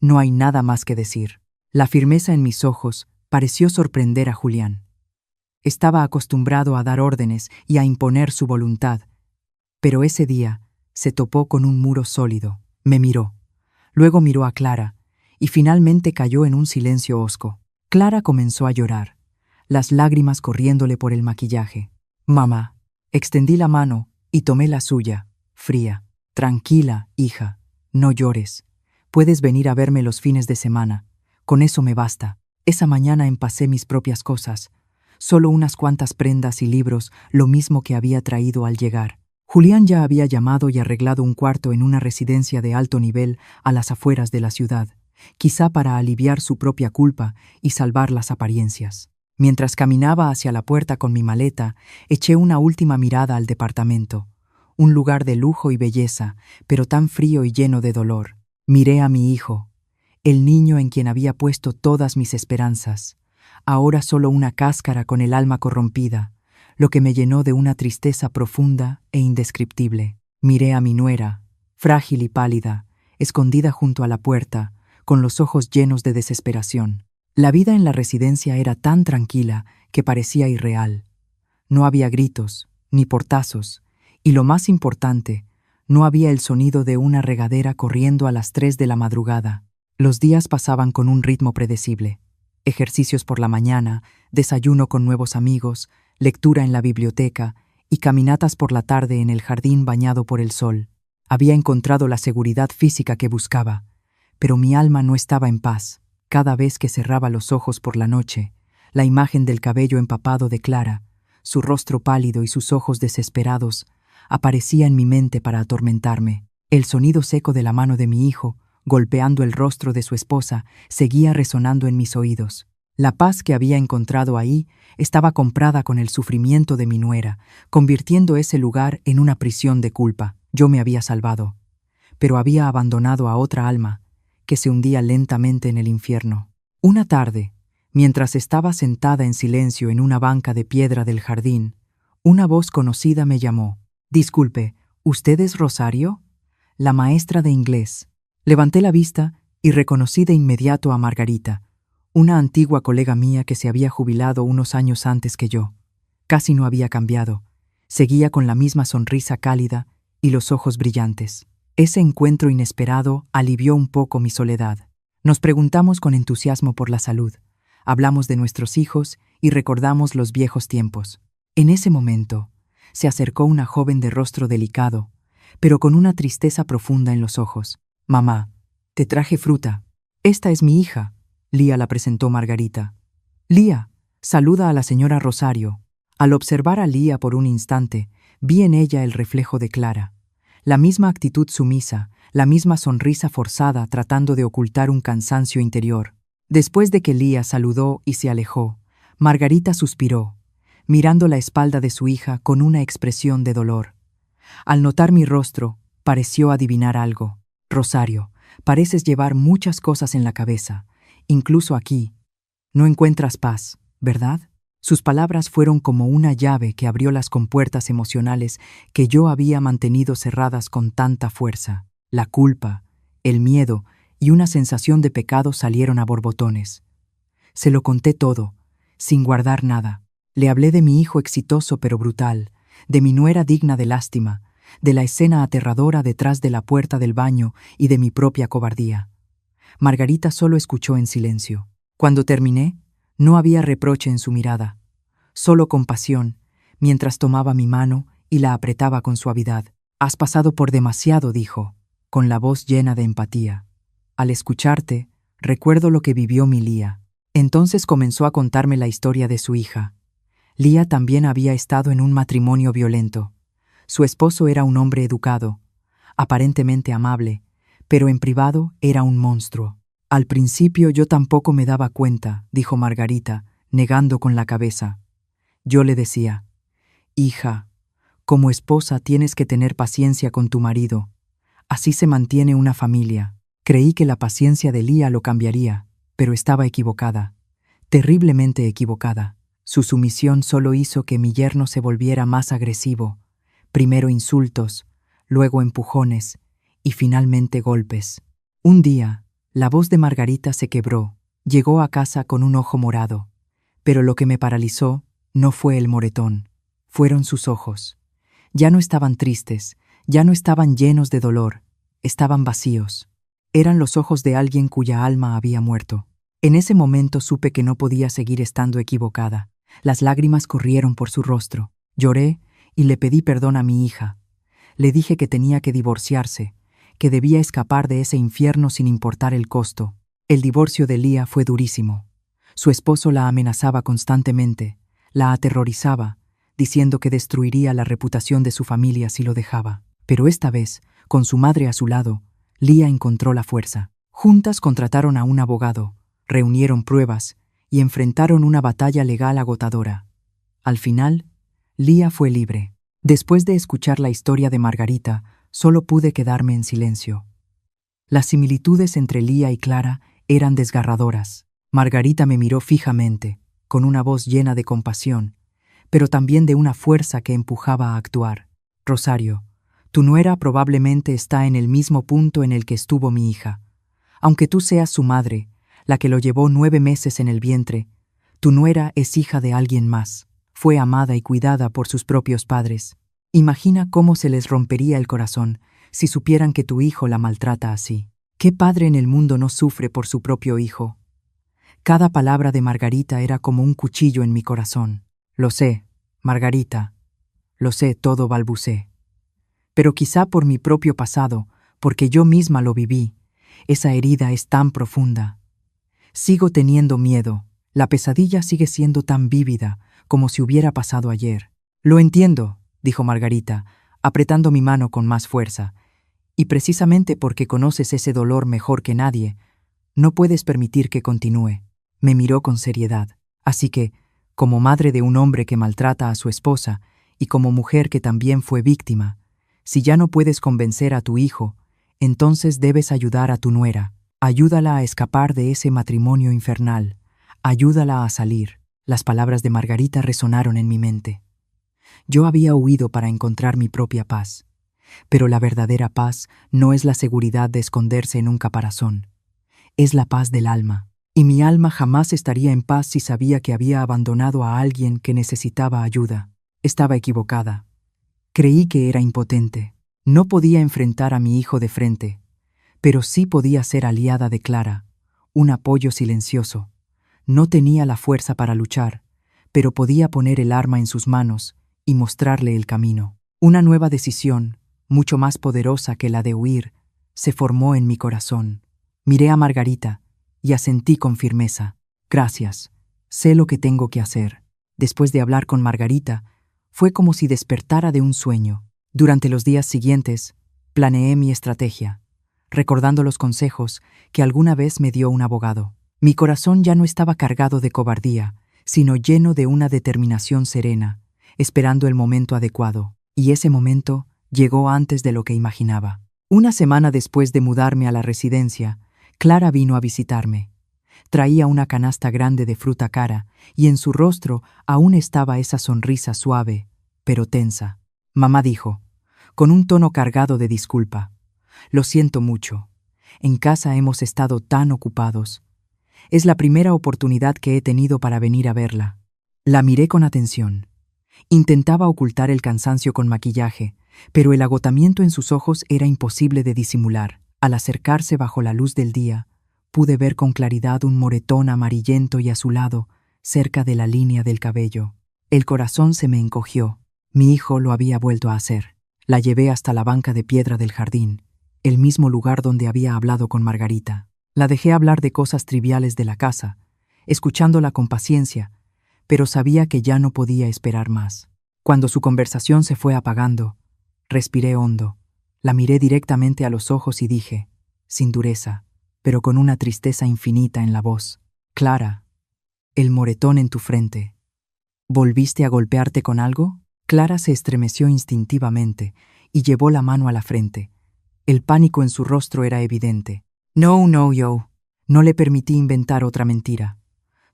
No hay nada más que decir. La firmeza en mis ojos pareció sorprender a Julián. Estaba acostumbrado a dar órdenes y a imponer su voluntad, pero ese día se topó con un muro sólido. Me miró, luego miró a Clara, y finalmente cayó en un silencio hosco. Clara comenzó a llorar, las lágrimas corriéndole por el maquillaje. Mamá, extendí la mano y tomé la suya, fría. Tranquila, hija, no llores. Puedes venir a verme los fines de semana. Con eso me basta. Esa mañana empacé mis propias cosas. Solo unas cuantas prendas y libros, lo mismo que había traído al llegar. Julián ya había llamado y arreglado un cuarto en una residencia de alto nivel a las afueras de la ciudad, quizá para aliviar su propia culpa y salvar las apariencias. Mientras caminaba hacia la puerta con mi maleta, eché una última mirada al departamento. Un lugar de lujo y belleza, pero tan frío y lleno de dolor. Miré a mi hijo, el niño en quien había puesto todas mis esperanzas. Ahora solo una cáscara con el alma corrompida. lo que me llenó de una tristeza profunda e indescriptible. Miré a mi nuera, frágil y pálida, escondida junto a la puerta, con los ojos llenos de desesperación. La vida en la residencia era tan tranquila que parecía irreal. No había gritos, ni portazos, y lo más importante, no había el sonido de una regadera corriendo a las 3 de la madrugada. Los días pasaban con un ritmo predecible. Ejercicios por la mañana, desayuno con nuevos amigos, lectura en la biblioteca y caminatas por la tarde en el jardín bañado por el sol. Había encontrado la seguridad física que buscaba, pero mi alma no estaba en paz. Cada vez que cerraba los ojos por la noche, la imagen del cabello empapado de Clara, su rostro pálido y sus ojos desesperados, aparecía en mi mente para atormentarme. El sonido seco de la mano de mi hijo, golpeando el rostro de su esposa, seguía resonando en mis oídos. La paz que había encontrado ahí estaba comprada con el sufrimiento de mi nuera, convirtiendo ese lugar en una prisión de culpa. Yo me había salvado, pero había abandonado a otra alma que se hundía lentamente en el infierno. Una tarde, mientras estaba sentada en silencio en una banca de piedra del jardín, una voz conocida me llamó. «Disculpe, ¿usted es Rosario?» La maestra de inglés. Levanté la vista y reconocí de inmediato a Margarita, una antigua colega mía que se había jubilado unos años antes que yo. Casi no había cambiado. Seguía con la misma sonrisa cálida y los ojos brillantes. Ese encuentro inesperado alivió un poco mi soledad. Nos preguntamos con entusiasmo por la salud. Hablamos de nuestros hijos y recordamos los viejos tiempos. En ese momento, se acercó una joven de rostro delicado, pero con una tristeza profunda en los ojos. «Mamá, te traje fruta. Esta es mi hija», Lía la presentó Margarita. «Lía, saluda a la señora Rosario». Al observar a Lía por un instante, vi en ella el reflejo de Clara. La misma actitud sumisa, la misma sonrisa forzada tratando de ocultar un cansancio interior. Después de que Lía saludó y se alejó, Margarita suspiró, mirando la espalda de su hija con una expresión de dolor. Al notar mi rostro, pareció adivinar algo. «Rosario, pareces llevar muchas cosas en la cabeza, incluso aquí. No encuentras paz, ¿verdad?». Sus palabras fueron como una llave que abrió las compuertas emocionales que yo había mantenido cerradas con tanta fuerza. La culpa, el miedo y una sensación de pecado salieron a borbotones. Se lo conté todo, sin guardar nada. Le hablé de mi hijo exitoso pero brutal, de mi nuera digna de lástima, de la escena aterradora detrás de la puerta del baño y de mi propia cobardía. Margarita solo escuchó en silencio. Cuando terminé, no había reproche en su mirada, solo compasión, mientras tomaba mi mano y la apretaba con suavidad. «Has pasado por demasiado», dijo, con la voz llena de empatía. «Al escucharte, recuerdo lo que vivió mi Lía». Entonces comenzó a contarme la historia de su hija. Lía también había estado en un matrimonio violento. Su esposo era un hombre educado, aparentemente amable, pero en privado era un monstruo. «Al principio yo tampoco me daba cuenta», dijo Margarita, negando con la cabeza. Yo le decía: «Hija, como esposa tienes que tener paciencia con tu marido. Así se mantiene una familia». Creí que la paciencia de Lía lo cambiaría, pero estaba equivocada, terriblemente equivocada. Su sumisión solo hizo que mi yerno se volviera más agresivo. Primero insultos, luego empujones y finalmente golpes. Un día, la voz de Margarita se quebró. Llegó a casa con un ojo morado, pero lo que me paralizó no fue el moretón, fueron sus ojos. Ya no estaban tristes, ya no estaban llenos de dolor, estaban vacíos. Eran los ojos de alguien cuya alma había muerto. En ese momento supe que no podía seguir estando equivocada. Las lágrimas corrieron por su rostro. Lloré y le pedí perdón a mi hija. Le dije que tenía que divorciarse, que debía escapar de ese infierno sin importar el costo. El divorcio de Lía fue durísimo. Su esposo la amenazaba constantemente, la aterrorizaba, diciendo que destruiría la reputación de su familia si lo dejaba. Pero esta vez, con su madre a su lado, Lía encontró la fuerza. Juntas contrataron a un abogado, reunieron pruebas y enfrentaron una batalla legal agotadora. Al final, Lía fue libre. Después de escuchar la historia de Margarita, solo pude quedarme en silencio. Las similitudes entre Lía y Clara eran desgarradoras. Margarita me miró fijamente, con una voz llena de compasión, pero también de una fuerza que empujaba a actuar. Rosario, tu nuera probablemente está en el mismo punto en el que estuvo mi hija. Aunque tú seas su madre, la que lo llevó 9 meses en el vientre, tu nuera es hija de alguien más. Fue amada y cuidada por sus propios padres. Imagina cómo se les rompería el corazón si supieran que tu hijo la maltrata así. ¿Qué padre en el mundo no sufre por su propio hijo? Cada palabra de Margarita era como un cuchillo en mi corazón. Lo sé, Margarita, lo sé, todo balbucé. Pero quizá por mi propio pasado, porque yo misma lo viví, esa herida es tan profunda. Sigo teniendo miedo, la pesadilla sigue siendo tan vívida como si hubiera pasado ayer. Lo entiendo, dijo Margarita, apretando mi mano con más fuerza, y precisamente porque conoces ese dolor mejor que nadie, no puedes permitir que continúe. Me miró con seriedad. Así que, como madre de un hombre que maltrata a su esposa y como mujer que también fue víctima, si ya no puedes convencer a tu hijo, entonces debes ayudar a tu nuera. Ayúdala a escapar de ese matrimonio infernal. Ayúdala a salir. Las palabras de Margarita resonaron en mi mente. Yo había huido para encontrar mi propia paz. Pero la verdadera paz no es la seguridad de esconderse en un caparazón. Es la paz del alma. Y mi alma jamás estaría en paz si sabía que había abandonado a alguien que necesitaba ayuda. Estaba equivocada. Creí que era impotente. No podía enfrentar a mi hijo de frente, pero sí podía ser aliada de Clara, un apoyo silencioso. No tenía la fuerza para luchar, pero podía poner el arma en sus manos y mostrarle el camino. Una nueva decisión, mucho más poderosa que la de huir, se formó en mi corazón. Miré a Margarita y asentí con firmeza. Gracias, sé lo que tengo que hacer. Después de hablar con Margarita, fue como si despertara de un sueño. Durante los días siguientes, planeé mi estrategia, recordando los consejos que alguna vez me dio un abogado. Mi corazón ya no estaba cargado de cobardía, sino lleno de una determinación serena, esperando el momento adecuado. Y ese momento llegó antes de lo que imaginaba. Una semana después de mudarme a la residencia, Clara vino a visitarme. Traía una canasta grande de fruta cara y en su rostro aún estaba esa sonrisa suave, pero tensa. Mamá dijo, con un tono cargado de disculpa, «Lo siento mucho. En casa hemos estado tan ocupados. Es la primera oportunidad que he tenido para venir a verla». La miré con atención. Intentaba ocultar el cansancio con maquillaje, pero el agotamiento en sus ojos era imposible de disimular. Al acercarse bajo la luz del día, pude ver con claridad un moretón amarillento y azulado cerca de la línea del cabello. El corazón se me encogió. Mi hijo lo había vuelto a hacer. La llevé hasta la banca de piedra del jardín, el mismo lugar donde había hablado con Margarita. La dejé hablar de cosas triviales de la casa, escuchándola con paciencia, pero sabía que ya no podía esperar más. Cuando su conversación se fue apagando, respiré hondo. La miré directamente a los ojos y dije, sin dureza, pero con una tristeza infinita en la voz, «Clara, el moretón en tu frente. ¿Volviste a golpearte con algo?» Clara se estremeció instintivamente y llevó la mano a la frente. El pánico en su rostro era evidente. No, yo. No le permití inventar otra mentira.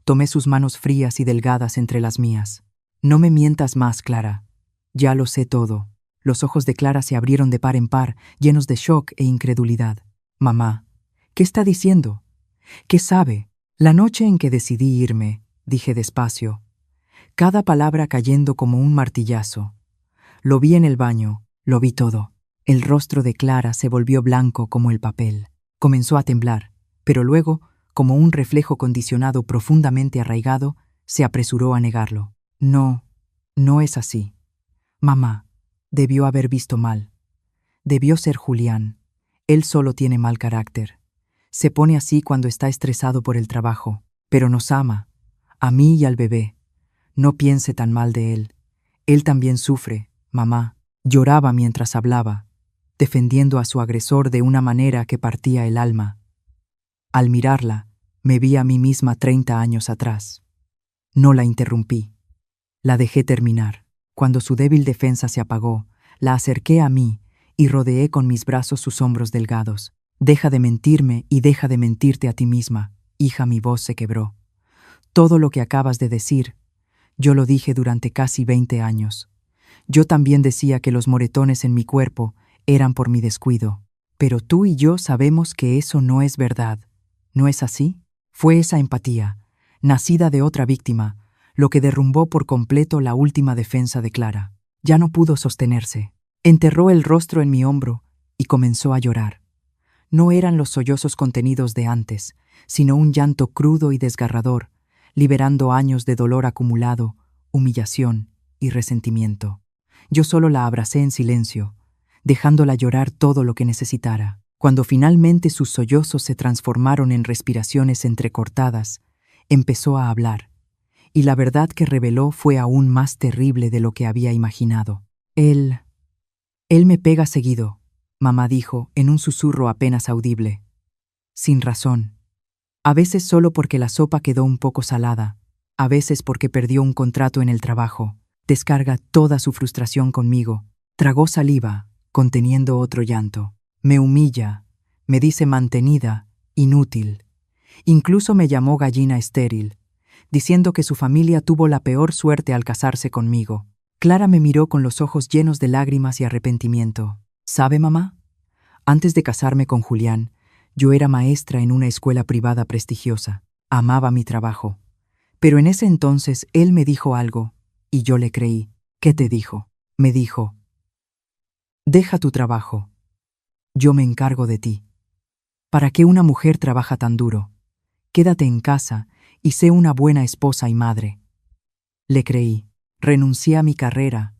Tomé sus manos frías y delgadas entre las mías. «No me mientas más, Clara. Ya lo sé todo». Los ojos de Clara se abrieron de par en par, llenos de shock e incredulidad. «Mamá, ¿qué está diciendo? ¿Qué sabe?» La noche en que decidí irme, dije despacio, cada palabra cayendo como un martillazo. Lo vi en el baño, lo vi todo. El rostro de Clara se volvió blanco como el papel. Comenzó a temblar, pero luego, como un reflejo condicionado profundamente arraigado, se apresuró a negarlo. «No, no es así. Mamá, debió haber visto mal. Debió ser Julián. Él solo tiene mal carácter. Se pone así cuando está estresado por el trabajo, pero nos ama, a mí y al bebé. No piense tan mal de él. Él también sufre, mamá». Lloraba mientras hablaba, defendiendo a su agresor de una manera que partía el alma. Al mirarla, me vi a mí misma 30 años atrás. No la interrumpí. La dejé terminar. Cuando su débil defensa se apagó, la acerqué a mí y rodeé con mis brazos sus hombros delgados. «Deja de mentirme y deja de mentirte a ti misma, hija». Mi voz se quebró. «Todo lo que acabas de decir, Yo lo dije durante casi 20 años. Yo también decía que los moretones en mi cuerpo eran por mi descuido. Pero tú y yo sabemos que eso no es verdad. ¿No es así? Fue esa empatía, nacida de otra víctima, lo que derrumbó por completo la última defensa de Clara. Ya no pudo sostenerse. Enterró el rostro en mi hombro y comenzó a llorar. No eran los sollozos contenidos de antes, sino un llanto crudo y desgarrador, liberando años de dolor acumulado, humillación y resentimiento. Yo solo la abracé en silencio, dejándola llorar todo lo que necesitara. Cuando finalmente sus sollozos se transformaron en respiraciones entrecortadas, empezó a hablar, y la verdad que reveló fue aún más terrible de lo que había imaginado. Él me pega seguido, mamá dijo en un susurro apenas audible. Sin razón. A veces solo porque la sopa quedó un poco salada, a veces porque perdió un contrato en el trabajo. Descarga toda su frustración conmigo. Tragó saliva, conteniendo otro llanto. Me humilla, me dice mantenida, inútil. Incluso me llamó gallina estéril, diciendo que su familia tuvo la peor suerte al casarse conmigo. Clara me miró con los ojos llenos de lágrimas y arrepentimiento. ¿Sabe, mamá? Antes de casarme con Julián, yo era maestra en una escuela privada prestigiosa. Amaba mi trabajo. Pero en ese entonces él me dijo algo, y yo le creí. ¿Qué te dijo? Me dijo: deja tu trabajo. Yo me encargo de ti. ¿Para qué una mujer trabaja tan duro? Quédate en casa y sé una buena esposa y madre. Le creí. Renuncié a mi carrera,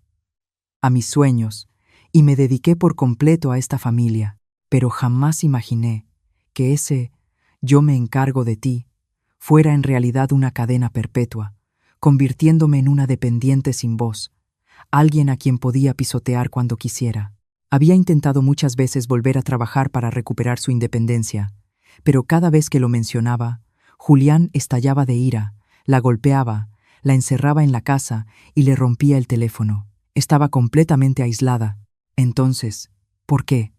a mis sueños, y me dediqué por completo a esta familia. Pero jamás imaginé que ese «yo me encargo de ti» fuera en realidad una cadena perpetua, convirtiéndome en una dependiente sin voz, alguien a quien podía pisotear cuando quisiera. Había intentado muchas veces volver a trabajar para recuperar su independencia, pero cada vez que lo mencionaba, Julián estallaba de ira, la golpeaba, la encerraba en la casa y le rompía el teléfono. Estaba completamente aislada. Entonces, ¿por qué?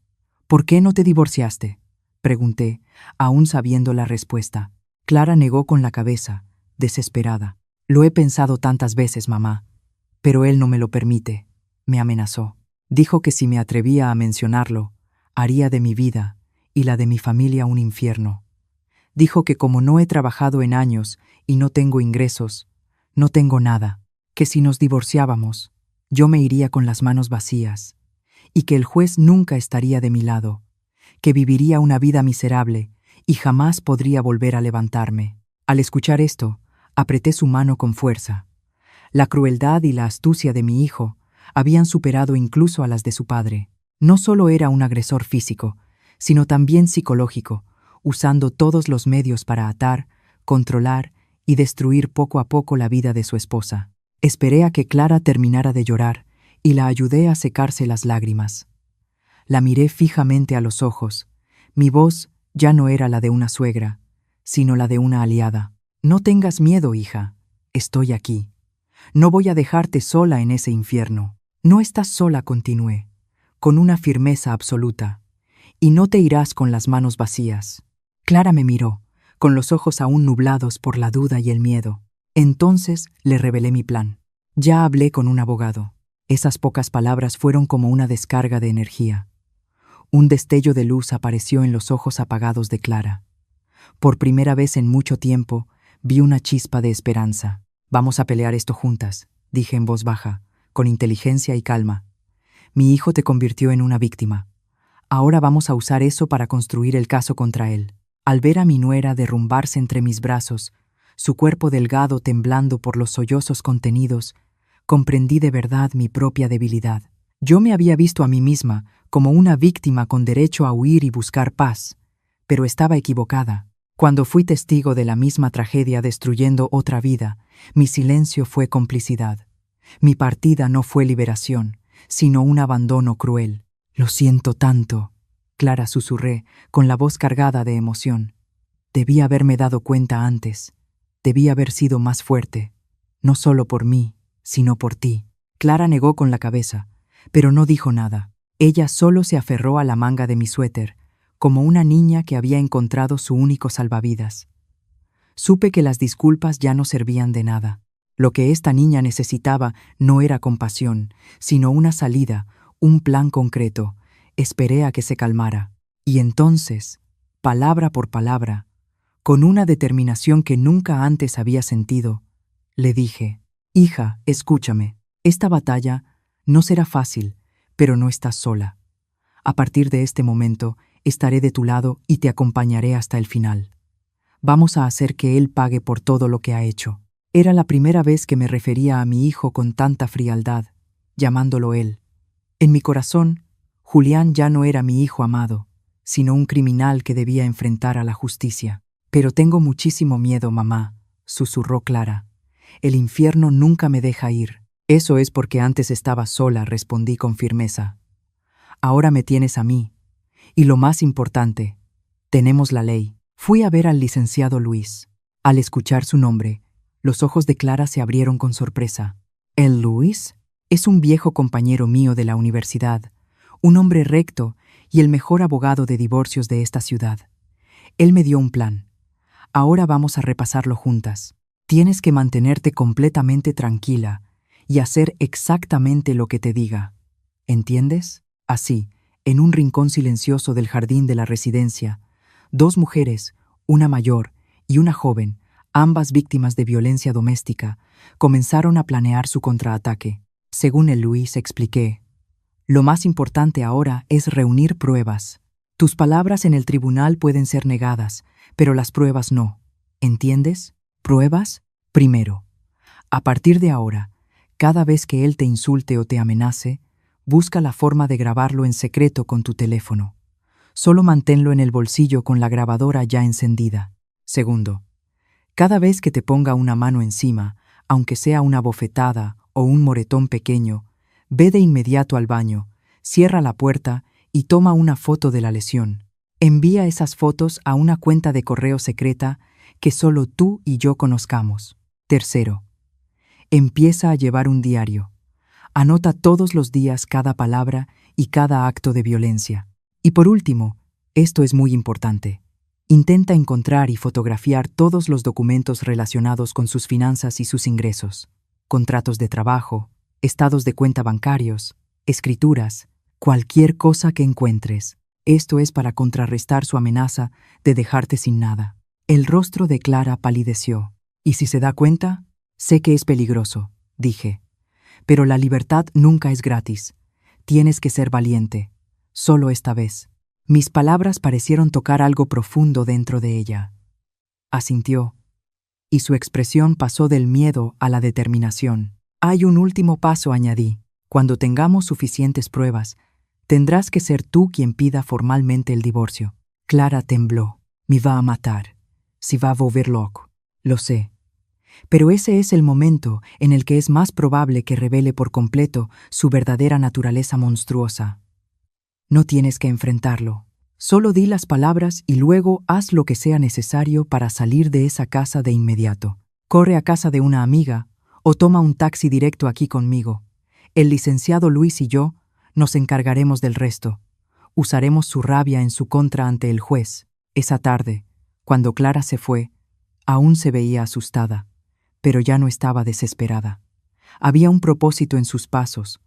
¿Por qué no te divorciaste?, pregunté, aún sabiendo la respuesta. Clara negó con la cabeza, desesperada. Lo he pensado tantas veces, mamá, pero él no me lo permite, me amenazó. Dijo que si me atrevía a mencionarlo, haría de mi vida y la de mi familia un infierno. Dijo que como no he trabajado en años y no tengo ingresos, no tengo nada, que si nos divorciábamos, yo me iría con las manos vacías, y que el juez nunca estaría de mi lado, que viviría una vida miserable y jamás podría volver a levantarme. Al escuchar esto, apreté su mano con fuerza. La crueldad y la astucia de mi hijo habían superado incluso a las de su padre. No solo era un agresor físico, sino también psicológico, usando todos los medios para atar, controlar y destruir poco a poco la vida de su esposa. Esperé a que Clara terminara de llorar y la ayudé a secarse las lágrimas. La miré fijamente a los ojos. Mi voz ya no era la de una suegra, sino la de una aliada. No tengas miedo, hija. Estoy aquí. No voy a dejarte sola en ese infierno. No estás sola, continué, con una firmeza absoluta. Y no te irás con las manos vacías. Clara me miró, con los ojos aún nublados por la duda y el miedo. Entonces le revelé mi plan. Ya hablé con un abogado. Esas pocas palabras fueron como una descarga de energía. Un destello de luz apareció en los ojos apagados de Clara. Por primera vez en mucho tiempo, vi una chispa de esperanza. Vamos a pelear esto juntas, dije en voz baja, con inteligencia y calma. Mi hijo te convirtió en una víctima. Ahora vamos a usar eso para construir el caso contra él. Al ver a mi nuera derrumbarse entre mis brazos, su cuerpo delgado temblando por los sollozos contenidos, comprendí de verdad mi propia debilidad. Yo me había visto a mí misma como una víctima con derecho a huir y buscar paz, pero estaba equivocada. Cuando fui testigo de la misma tragedia destruyendo otra vida, mi silencio fue complicidad. Mi partida no fue liberación, sino un abandono cruel. Lo siento tanto, Clara, susurré, con la voz cargada de emoción. Debí haberme dado cuenta antes. Debí haber sido más fuerte, no solo por mí, sino por ti. Clara negó con la cabeza, pero no dijo nada. Ella solo se aferró a la manga de mi suéter, como una niña que había encontrado su único salvavidas. Supe que las disculpas ya no servían de nada. Lo que esta niña necesitaba no era compasión, sino una salida, un plan concreto. Esperé a que se calmara. Y entonces, palabra por palabra, con una determinación que nunca antes había sentido, le dije: «Hija, escúchame. Esta batalla no será fácil, pero no estás sola. A partir de este momento, estaré de tu lado y te acompañaré hasta el final. Vamos a hacer que él pague por todo lo que ha hecho». Era la primera vez que me refería a mi hijo con tanta frialdad, llamándolo él. En mi corazón, Julián ya no era mi hijo amado, sino un criminal que debía enfrentar a la justicia. «Pero tengo muchísimo miedo, mamá», susurró Clara. «El infierno nunca me deja ir». «Eso es porque antes estaba sola», respondí con firmeza. «Ahora me tienes a mí. Y lo más importante, tenemos la ley». Fui a ver al licenciado Luis. Al escuchar su nombre, los ojos de Clara se abrieron con sorpresa. «¿El Luis?» Es un viejo compañero mío de la universidad, un hombre recto y el mejor abogado de divorcios de esta ciudad. Él me dio un plan. Ahora vamos a repasarlo juntas. Tienes que mantenerte completamente tranquila y hacer exactamente lo que te diga. ¿Entiendes? Así, en un rincón silencioso del jardín de la residencia, dos mujeres, una mayor y una joven, ambas víctimas de violencia doméstica, comenzaron a planear su contraataque. Según el Luis, expliqué: «Lo más importante ahora es reunir pruebas. Tus palabras en el tribunal pueden ser negadas, pero las pruebas no. ¿Entiendes? Pruebas, primero. A partir de ahora, cada vez que él te insulte o te amenace, busca la forma de grabarlo en secreto con tu teléfono. Solo manténlo en el bolsillo con la grabadora ya encendida. Segundo, cada vez que te ponga una mano encima, aunque sea una bofetada o un moretón pequeño, ve de inmediato al baño, cierra la puerta y toma una foto de la lesión. Envía esas fotos a una cuenta de correo secreta que solo tú y yo conozcamos. Tercero, empieza a llevar un diario. Anota todos los días cada palabra y cada acto de violencia. Y por último, esto es muy importante, intenta encontrar y fotografiar todos los documentos relacionados con sus finanzas y sus ingresos, contratos de trabajo, estados de cuenta bancarios, escrituras, cualquier cosa que encuentres. Esto es para contrarrestar su amenaza de dejarte sin nada». El rostro de Clara palideció. «¿Y si se da cuenta? Sé que es peligroso», dije. «Pero la libertad nunca es gratis. Tienes que ser valiente. Solo esta vez». Mis palabras parecieron tocar algo profundo dentro de ella. Asintió, y su expresión pasó del miedo a la determinación. «Hay un último paso», añadí. «Cuando tengamos suficientes pruebas, tendrás que ser tú quien pida formalmente el divorcio». Clara tembló. «Me va a matar. Se va a volver loco». «Lo sé. Pero ese es el momento en el que es más probable que revele por completo su verdadera naturaleza monstruosa. No tienes que enfrentarlo. Solo di las palabras y luego haz lo que sea necesario para salir de esa casa de inmediato. Corre a casa de una amiga o toma un taxi directo aquí conmigo. El licenciado Luis y yo nos encargaremos del resto. Usaremos su rabia en su contra ante el juez». Esa tarde, cuando Clara se fue, aún se veía asustada, pero ya no estaba desesperada. Había un propósito en sus pasos,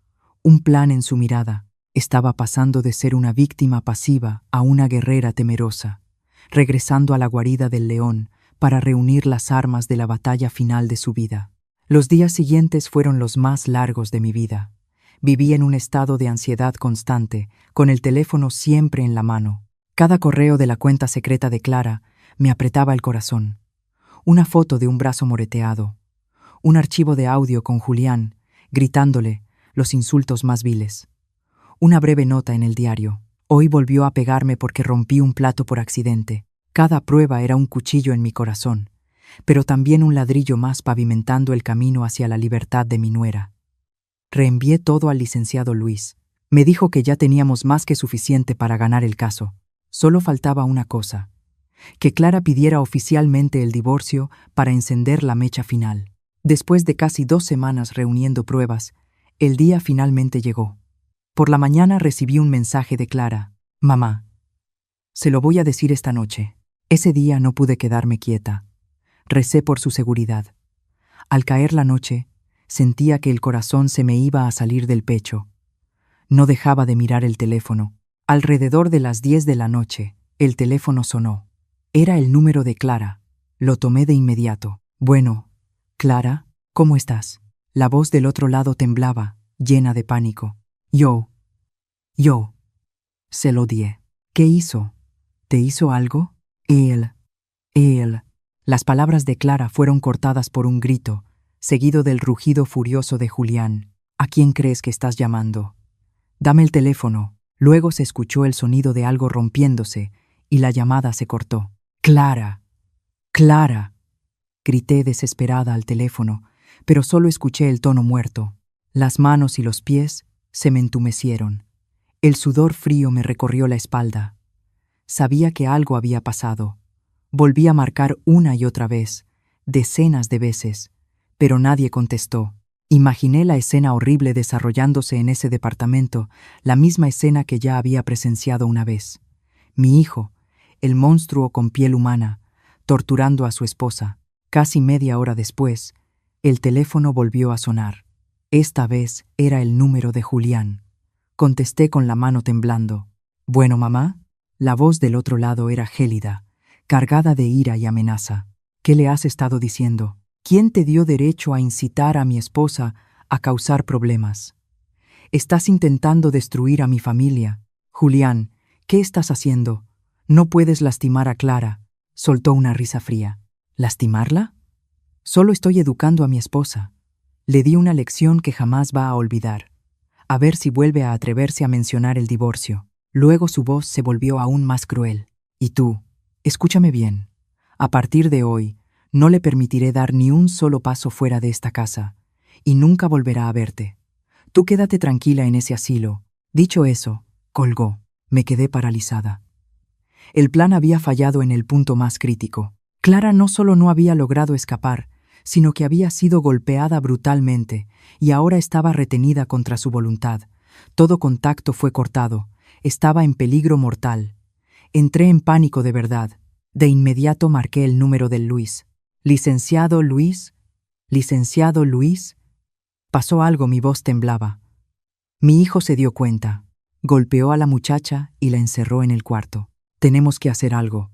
un plan en su mirada. Estaba pasando de ser una víctima pasiva a una guerrera temerosa, regresando a la guarida del león para reunir las armas de la batalla final de su vida. Los días siguientes fueron los más largos de mi vida. Viví en un estado de ansiedad constante, con el teléfono siempre en la mano. Cada correo de la cuenta secreta de Clara me apretaba el corazón. Una foto de un brazo moreteado, un archivo de audio con Julián, gritándole los insultos más viles. Una breve nota en el diario: «Hoy volvió a pegarme porque rompí un plato por accidente». Cada prueba era un cuchillo en mi corazón, pero también un ladrillo más pavimentando el camino hacia la libertad de mi nuera. Reenvié todo al licenciado Luis. Me dijo que ya teníamos más que suficiente para ganar el caso. Solo faltaba una cosa: que Clara pidiera oficialmente el divorcio para encender la mecha final. Después de casi 2 semanas reuniendo pruebas, el día finalmente llegó. Por la mañana recibí un mensaje de Clara: «Mamá, se lo voy a decir esta noche». Ese día no pude quedarme quieta. Recé por su seguridad. Al caer la noche, sentía que el corazón se me iba a salir del pecho. No dejaba de mirar el teléfono. Alrededor de las 10 de la noche, el teléfono sonó. Era el número de Clara. Lo tomé de inmediato. Bueno, Clara, ¿cómo estás? La voz del otro lado temblaba, llena de pánico. Yo. Se lo di. ¿Qué hizo? ¿Te hizo algo? Él. Las palabras de Clara fueron cortadas por un grito, seguido del rugido furioso de Julián. ¿A quién crees que estás llamando? Dame el teléfono. Luego se escuchó el sonido de algo rompiéndose y la llamada se cortó. ¡Clara! ¡Clara! Grité desesperada al teléfono, pero solo escuché el tono muerto. Las manos y los pies se me entumecieron. El sudor frío me recorrió la espalda. Sabía que algo había pasado. Volví a marcar una y otra vez, decenas de veces, pero nadie contestó. Imaginé la escena horrible desarrollándose en ese departamento, la misma escena que ya había presenciado una vez. Mi hijo, el monstruo con piel humana, torturando a su esposa. Casi media hora después, el teléfono volvió a sonar. Esta vez era el número de Julián. Contesté con la mano temblando. «Bueno, mamá». La voz del otro lado era gélida, cargada de ira y amenaza. «¿Qué le has estado diciendo? ¿Quién te dio derecho a incitar a mi esposa a causar problemas? Estás intentando destruir a mi familia. Julián, ¿qué estás haciendo? No puedes lastimar a Clara». Soltó una risa fría. ¿Lastimarla? Solo estoy educando a mi esposa. Le di una lección que jamás va a olvidar. A ver si vuelve a atreverse a mencionar el divorcio. Luego su voz se volvió aún más cruel. Y tú, escúchame bien. A partir de hoy, no le permitiré dar ni un solo paso fuera de esta casa, y nunca volverá a verte. Tú quédate tranquila en ese asilo. Dicho eso, colgó. Me quedé paralizada. El plan había fallado en el punto más crítico. Clara no solo no había logrado escapar, sino que había sido golpeada brutalmente y ahora estaba retenida contra su voluntad. Todo contacto fue cortado. Estaba en peligro mortal. Entré en pánico de verdad. De inmediato marqué el número del Luis. «Licenciado Luis. Licenciado Luis». Pasó algo, mi voz temblaba. Mi hijo se dio cuenta. Golpeó a la muchacha y la encerró en el cuarto. «Tenemos que hacer algo.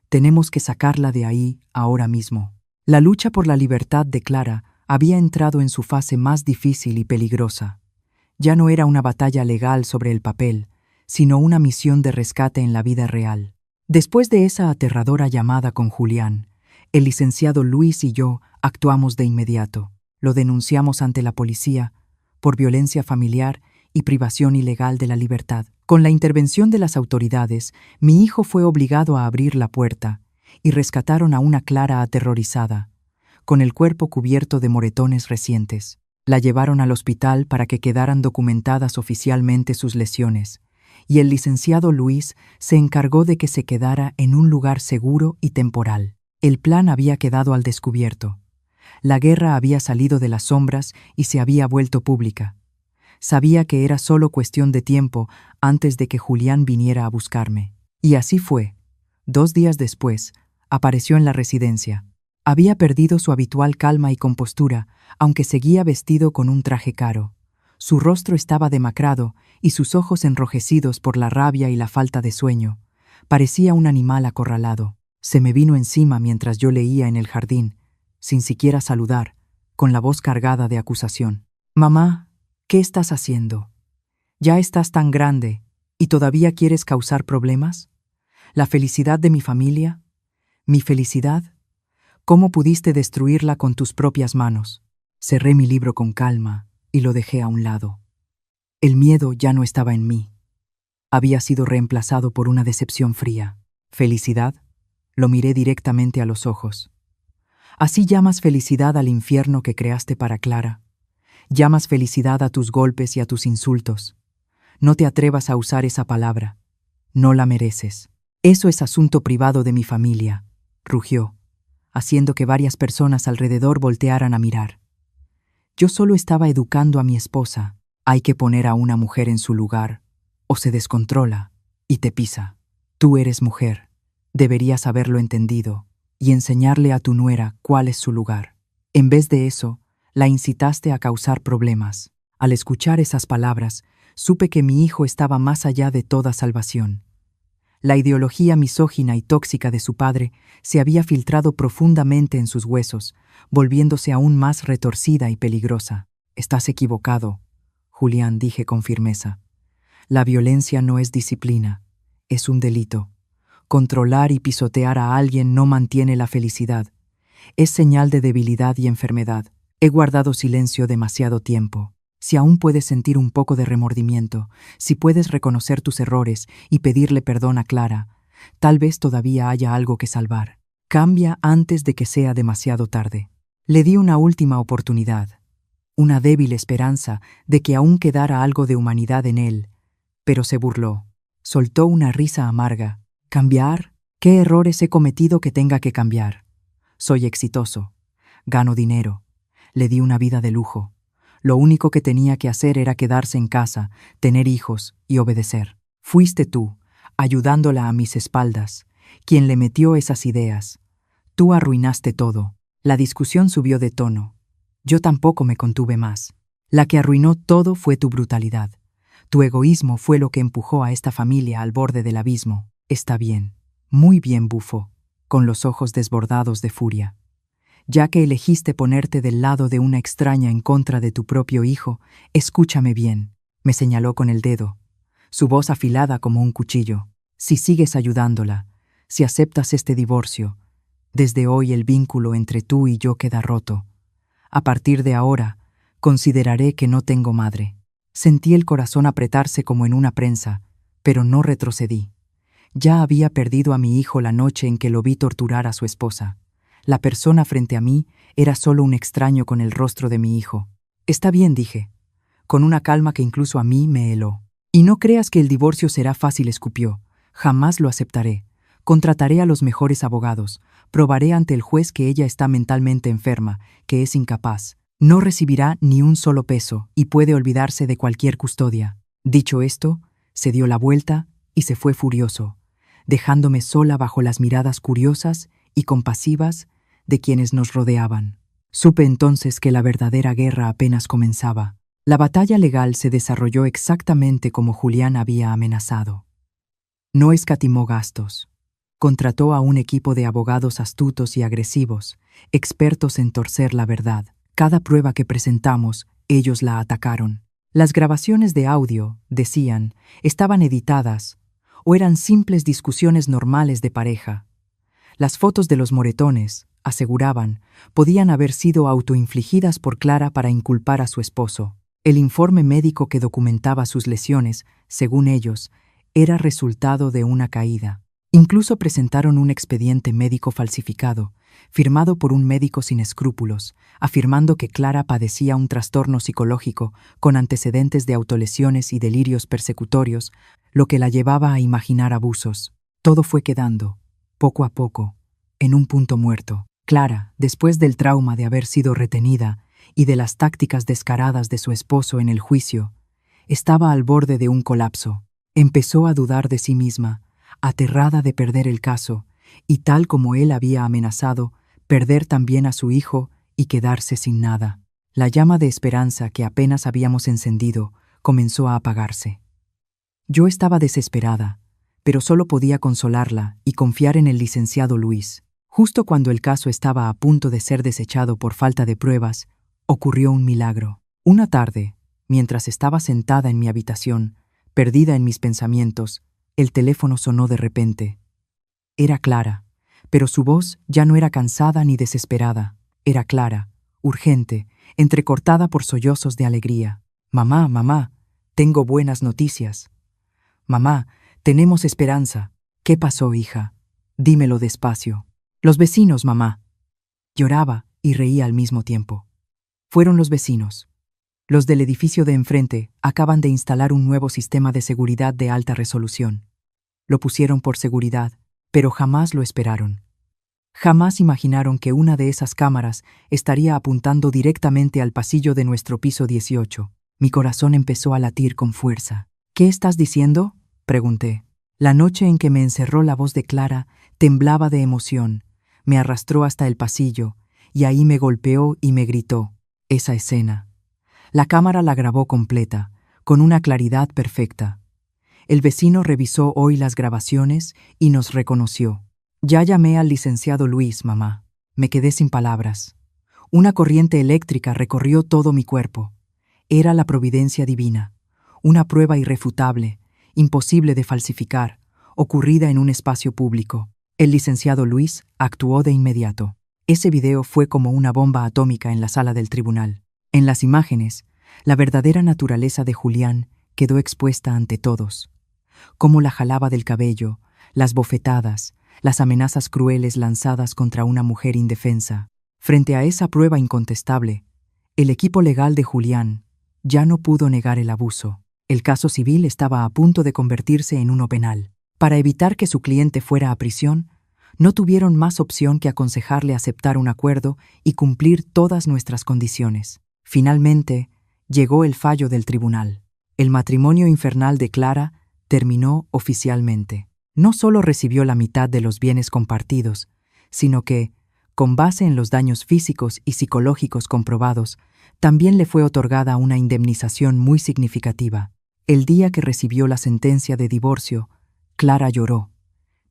Tenemos que sacarla de ahí ahora mismo». La lucha por la libertad de Clara había entrado en su fase más difícil y peligrosa. Ya no era una batalla legal sobre el papel, sino una misión de rescate en la vida real. Después de esa aterradora llamada con Julián, el licenciado Luis y yo actuamos de inmediato. Lo denunciamos ante la policía por violencia familiar y privación ilegal de la libertad. Con la intervención de las autoridades, mi hijo fue obligado a abrir la puerta y rescataron a una Clara aterrorizada, con el cuerpo cubierto de moretones recientes. La llevaron al hospital para que quedaran documentadas oficialmente sus lesiones, y el licenciado Luis se encargó de que se quedara en un lugar seguro y temporal. El plan había quedado al descubierto. La guerra había salido de las sombras y se había vuelto pública. Sabía que era solo cuestión de tiempo antes de que Julián viniera a buscarme. Y así fue. 2 días después, apareció en la residencia. Había perdido su habitual calma y compostura, aunque seguía vestido con un traje caro. Su rostro estaba demacrado y sus ojos enrojecidos por la rabia y la falta de sueño. Parecía un animal acorralado. Se me vino encima mientras yo leía en el jardín, sin siquiera saludar, con la voz cargada de acusación. «Mamá, ¿qué estás haciendo? ¿Ya estás tan grande y todavía quieres causar problemas? ¿La felicidad de mi familia? ¿Mi felicidad? ¿Cómo pudiste destruirla con tus propias manos?» Cerré mi libro con calma y lo dejé a un lado. El miedo ya no estaba en mí. Había sido reemplazado por una decepción fría. ¿Felicidad? Lo miré directamente a los ojos. ¿Así llamas felicidad al infierno que creaste para Clara? ¿Llamas felicidad a tus golpes y a tus insultos? No te atrevas a usar esa palabra. No la mereces. «Eso es asunto privado de mi familia», rugió, haciendo que varias personas alrededor voltearan a mirar. Yo solo estaba educando a mi esposa. Hay que poner a una mujer en su lugar, o se descontrola y te pisa. Tú eres mujer. Deberías haberlo entendido y enseñarle a tu nuera cuál es su lugar. En vez de eso, la incitaste a causar problemas. Al escuchar esas palabras, supe que mi hijo estaba más allá de toda salvación. La ideología misógina y tóxica de su padre se había filtrado profundamente en sus huesos, volviéndose aún más retorcida y peligrosa. Estás equivocado, Julián, dije con firmeza. La violencia no es disciplina, es un delito. Controlar y pisotear a alguien no mantiene la felicidad. Es señal de debilidad y enfermedad. He guardado silencio demasiado tiempo. Si aún puedes sentir un poco de remordimiento, si puedes reconocer tus errores y pedirle perdón a Clara, tal vez todavía haya algo que salvar. Cambia antes de que sea demasiado tarde. Le di una última oportunidad, una débil esperanza de que aún quedara algo de humanidad en él, pero se burló. Soltó una risa amarga. ¿Cambiar? ¿Qué errores he cometido que tenga que cambiar? Soy exitoso. Gano dinero. Le di una vida de lujo. Lo único que tenía que hacer era quedarse en casa, tener hijos y obedecer. Fuiste tú, ayudándola a mis espaldas, quien le metió esas ideas. Tú arruinaste todo. La discusión subió de tono. Yo tampoco me contuve más. La que arruinó todo fue tu brutalidad. Tu egoísmo fue lo que empujó a esta familia al borde del abismo. Está bien, muy bien, bufó, con los ojos desbordados de furia. Ya que elegiste ponerte del lado de una extraña en contra de tu propio hijo, escúchame bien, me señaló con el dedo, su voz afilada como un cuchillo. Si sigues ayudándola, si aceptas este divorcio, desde hoy el vínculo entre tú y yo queda roto. A partir de ahora, consideraré que no tengo madre. Sentí el corazón apretarse como en una prensa, pero no retrocedí. Ya había perdido a mi hijo la noche en que lo vi torturar a su esposa. La persona frente a mí era solo un extraño con el rostro de mi hijo. Está bien, dije, con una calma que incluso a mí me heló. Y no creas que el divorcio será fácil, escupió. Jamás lo aceptaré. Contrataré a los mejores abogados. Probaré ante el juez que ella está mentalmente enferma, que es incapaz. No recibirá ni un solo peso y puede olvidarse de cualquier custodia. Dicho esto, se dio la vuelta y se fue furioso, dejándome sola bajo las miradas curiosas y compasivas de quienes nos rodeaban. Supe entonces que la verdadera guerra apenas comenzaba. La batalla legal se desarrolló exactamente como Julián había amenazado. No escatimó gastos. Contrató a un equipo de abogados astutos y agresivos, expertos en torcer la verdad. Cada prueba que presentamos, ellos la atacaron. Las grabaciones de audio, decían, estaban editadas o eran simples discusiones normales de pareja. Las fotos de los moretones, aseguraban, podían haber sido autoinfligidas por Clara para inculpar a su esposo. El informe médico que documentaba sus lesiones, según ellos, era resultado de una caída. Incluso presentaron un expediente médico falsificado, firmado por un médico sin escrúpulos, afirmando que Clara padecía un trastorno psicológico con antecedentes de autolesiones y delirios persecutorios, lo que la llevaba a imaginar abusos. Todo fue quedando, poco a poco, en un punto muerto. Clara, después del trauma de haber sido retenida y de las tácticas descaradas de su esposo en el juicio, estaba al borde de un colapso. Empezó a dudar de sí misma, aterrada de perder el caso, y tal como él había amenazado, perder también a su hijo y quedarse sin nada. La llama de esperanza que apenas habíamos encendido comenzó a apagarse. Yo estaba desesperada, pero solo podía consolarla y confiar en el licenciado Luis. Justo cuando el caso estaba a punto de ser desechado por falta de pruebas, ocurrió un milagro. Una tarde, mientras estaba sentada en mi habitación, perdida en mis pensamientos, el teléfono sonó de repente. Era Clara, pero su voz ya no era cansada ni desesperada. Era clara, urgente, entrecortada por sollozos de alegría. «Mamá, mamá, tengo buenas noticias. Mamá, tenemos esperanza». «¿Qué pasó, hija? Dímelo despacio». «Los vecinos, mamá». Lloraba y reía al mismo tiempo. Fueron los vecinos. Los del edificio de enfrente acaban de instalar un nuevo sistema de seguridad de alta resolución. Lo pusieron por seguridad, pero jamás lo esperaron. Jamás imaginaron que una de esas cámaras estaría apuntando directamente al pasillo de nuestro piso 18. Mi corazón empezó a latir con fuerza. «¿Qué estás diciendo?», pregunté. La noche en que me encerró la voz de Clara temblaba de emoción, me arrastró hasta el pasillo y ahí me golpeó y me gritó. Esa escena. La cámara la grabó completa, con una claridad perfecta. El vecino revisó hoy las grabaciones y nos reconoció. Ya llamé al licenciado Luis, mamá. Me quedé sin palabras. Una corriente eléctrica recorrió todo mi cuerpo. Era la providencia divina, una prueba irrefutable, imposible de falsificar, ocurrida en un espacio público. El licenciado Luis actuó de inmediato. Ese video fue como una bomba atómica en la sala del tribunal. En las imágenes, la verdadera naturaleza de Julián quedó expuesta ante todos. Cómo la jalaba del cabello, las bofetadas, las amenazas crueles lanzadas contra una mujer indefensa. Frente a esa prueba incontestable, el equipo legal de Julián ya no pudo negar el abuso. El caso civil estaba a punto de convertirse en uno penal. Para evitar que su cliente fuera a prisión, no tuvieron más opción que aconsejarle aceptar un acuerdo y cumplir todas nuestras condiciones. Finalmente, llegó el fallo del tribunal. El matrimonio infernal de Clara terminó oficialmente. No solo recibió la mitad de los bienes compartidos, sino que, con base en los daños físicos y psicológicos comprobados, también le fue otorgada una indemnización muy significativa. El día que recibió la sentencia de divorcio, Clara lloró,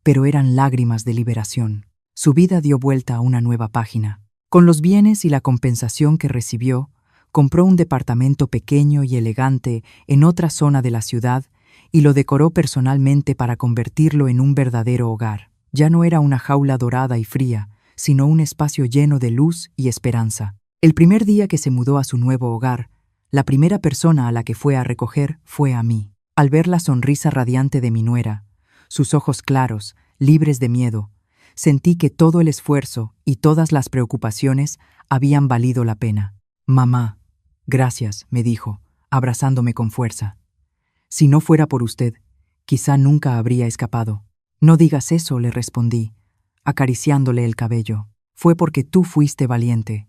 pero eran lágrimas de liberación. Su vida dio vuelta a una nueva página. Con los bienes y la compensación que recibió, compró un departamento pequeño y elegante en otra zona de la ciudad y lo decoró personalmente para convertirlo en un verdadero hogar. Ya no era una jaula dorada y fría, sino un espacio lleno de luz y esperanza. El primer día que se mudó a su nuevo hogar, la primera persona a la que fue a recoger fue a mí. Al ver la sonrisa radiante de mi nuera, sus ojos claros, libres de miedo, sentí que todo el esfuerzo y todas las preocupaciones habían valido la pena. «Mamá, gracias», me dijo, abrazándome con fuerza. «Si no fuera por usted, quizá nunca habría escapado». «No digas eso», le respondí, acariciándole el cabello. «Fue porque tú fuiste valiente.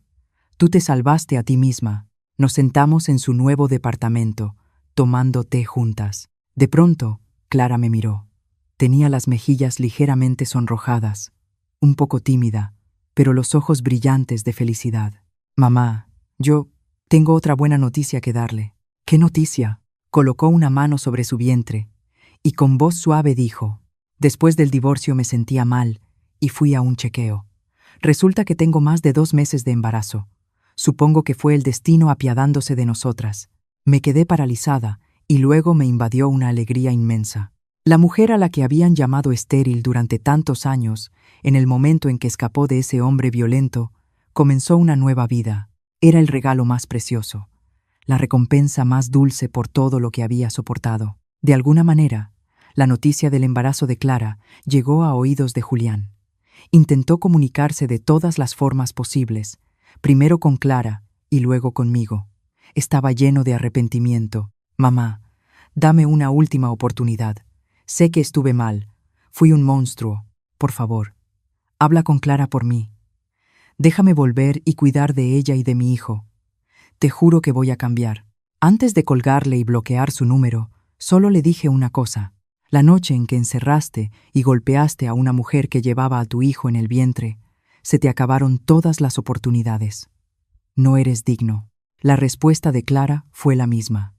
Tú te salvaste a ti misma». Nos sentamos en su nuevo departamento, tomando té juntas. De pronto, Clara me miró. Tenía las mejillas ligeramente sonrojadas, un poco tímida, pero los ojos brillantes de felicidad. «Mamá, yo tengo otra buena noticia que darle». «¿Qué noticia?». Colocó una mano sobre su vientre y con voz suave dijo: «Después del divorcio me sentía mal y fui a un chequeo. Resulta que tengo más de 2 meses de embarazo. Supongo que fue el destino apiadándose de nosotras». Me quedé paralizada y luego me invadió una alegría inmensa. La mujer a la que habían llamado estéril durante tantos años, en el momento en que escapó de ese hombre violento, comenzó una nueva vida. Era el regalo más precioso, la recompensa más dulce por todo lo que había soportado. De alguna manera, la noticia del embarazo de Clara llegó a oídos de Julián. Intentó comunicarse de todas las formas posibles, primero con Clara y luego conmigo. Estaba lleno de arrepentimiento. «Mamá, dame una última oportunidad. Sé que estuve mal. Fui un monstruo. Por favor, habla con Clara por mí. Déjame volver y cuidar de ella y de mi hijo. Te juro que voy a cambiar». Antes de colgarle y bloquear su número, solo le dije una cosa. «La noche en que encerraste y golpeaste a una mujer que llevaba a tu hijo en el vientre, se te acabaron todas las oportunidades. No eres digno». La respuesta de Clara fue la misma.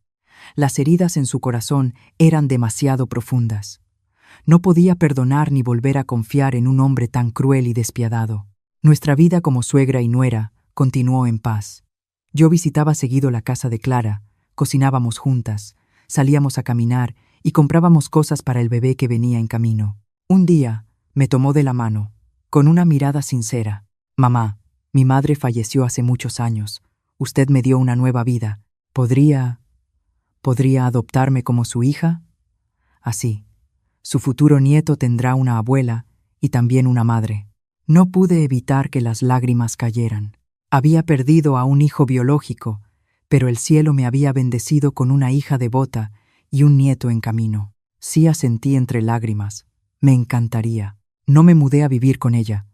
Las heridas en su corazón eran demasiado profundas. No podía perdonar ni volver a confiar en un hombre tan cruel y despiadado. Nuestra vida como suegra y nuera continuó en paz. Yo visitaba seguido la casa de Clara, cocinábamos juntas, salíamos a caminar y comprábamos cosas para el bebé que venía en camino. Un día me tomó de la mano, con una mirada sincera. «Mamá, mi madre falleció hace muchos años. Usted me dio una nueva vida. ¿Podría adoptarme como su hija? Así, su futuro nieto tendrá una abuela y también una madre». No pude evitar que las lágrimas cayeran. Había perdido a un hijo biológico, pero el cielo me había bendecido con una hija devota y un nieto en camino. Sí, asentí entre lágrimas. Me encantaría. No me mudé a vivir con ella.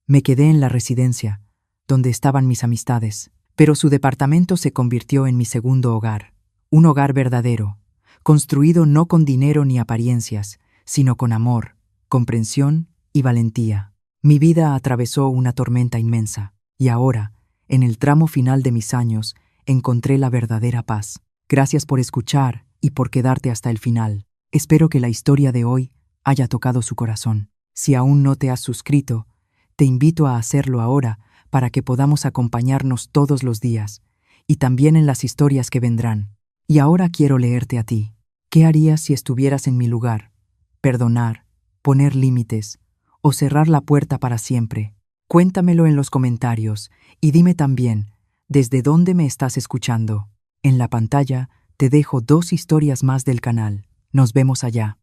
Me quedé en la residencia, donde estaban mis amistades. Pero su departamento se convirtió en mi segundo hogar, un hogar verdadero, construido no con dinero ni apariencias, sino con amor, comprensión y valentía. Mi vida atravesó una tormenta inmensa. Y ahora, en el tramo final de mis años, encontré la verdadera paz. Gracias por escuchar y por quedarte hasta el final. Espero que la historia de hoy haya tocado su corazón. Si aún no te has suscrito, te invito a hacerlo ahora para que podamos acompañarnos todos los días y también en las historias que vendrán. Y ahora quiero leerte a ti. ¿Qué harías si estuvieras en mi lugar? ¿Perdonar, poner límites o cerrar la puerta para siempre? Cuéntamelo en los comentarios y dime también desde dónde me estás escuchando. En la pantalla te dejo 2 historias más del canal. Nos vemos allá.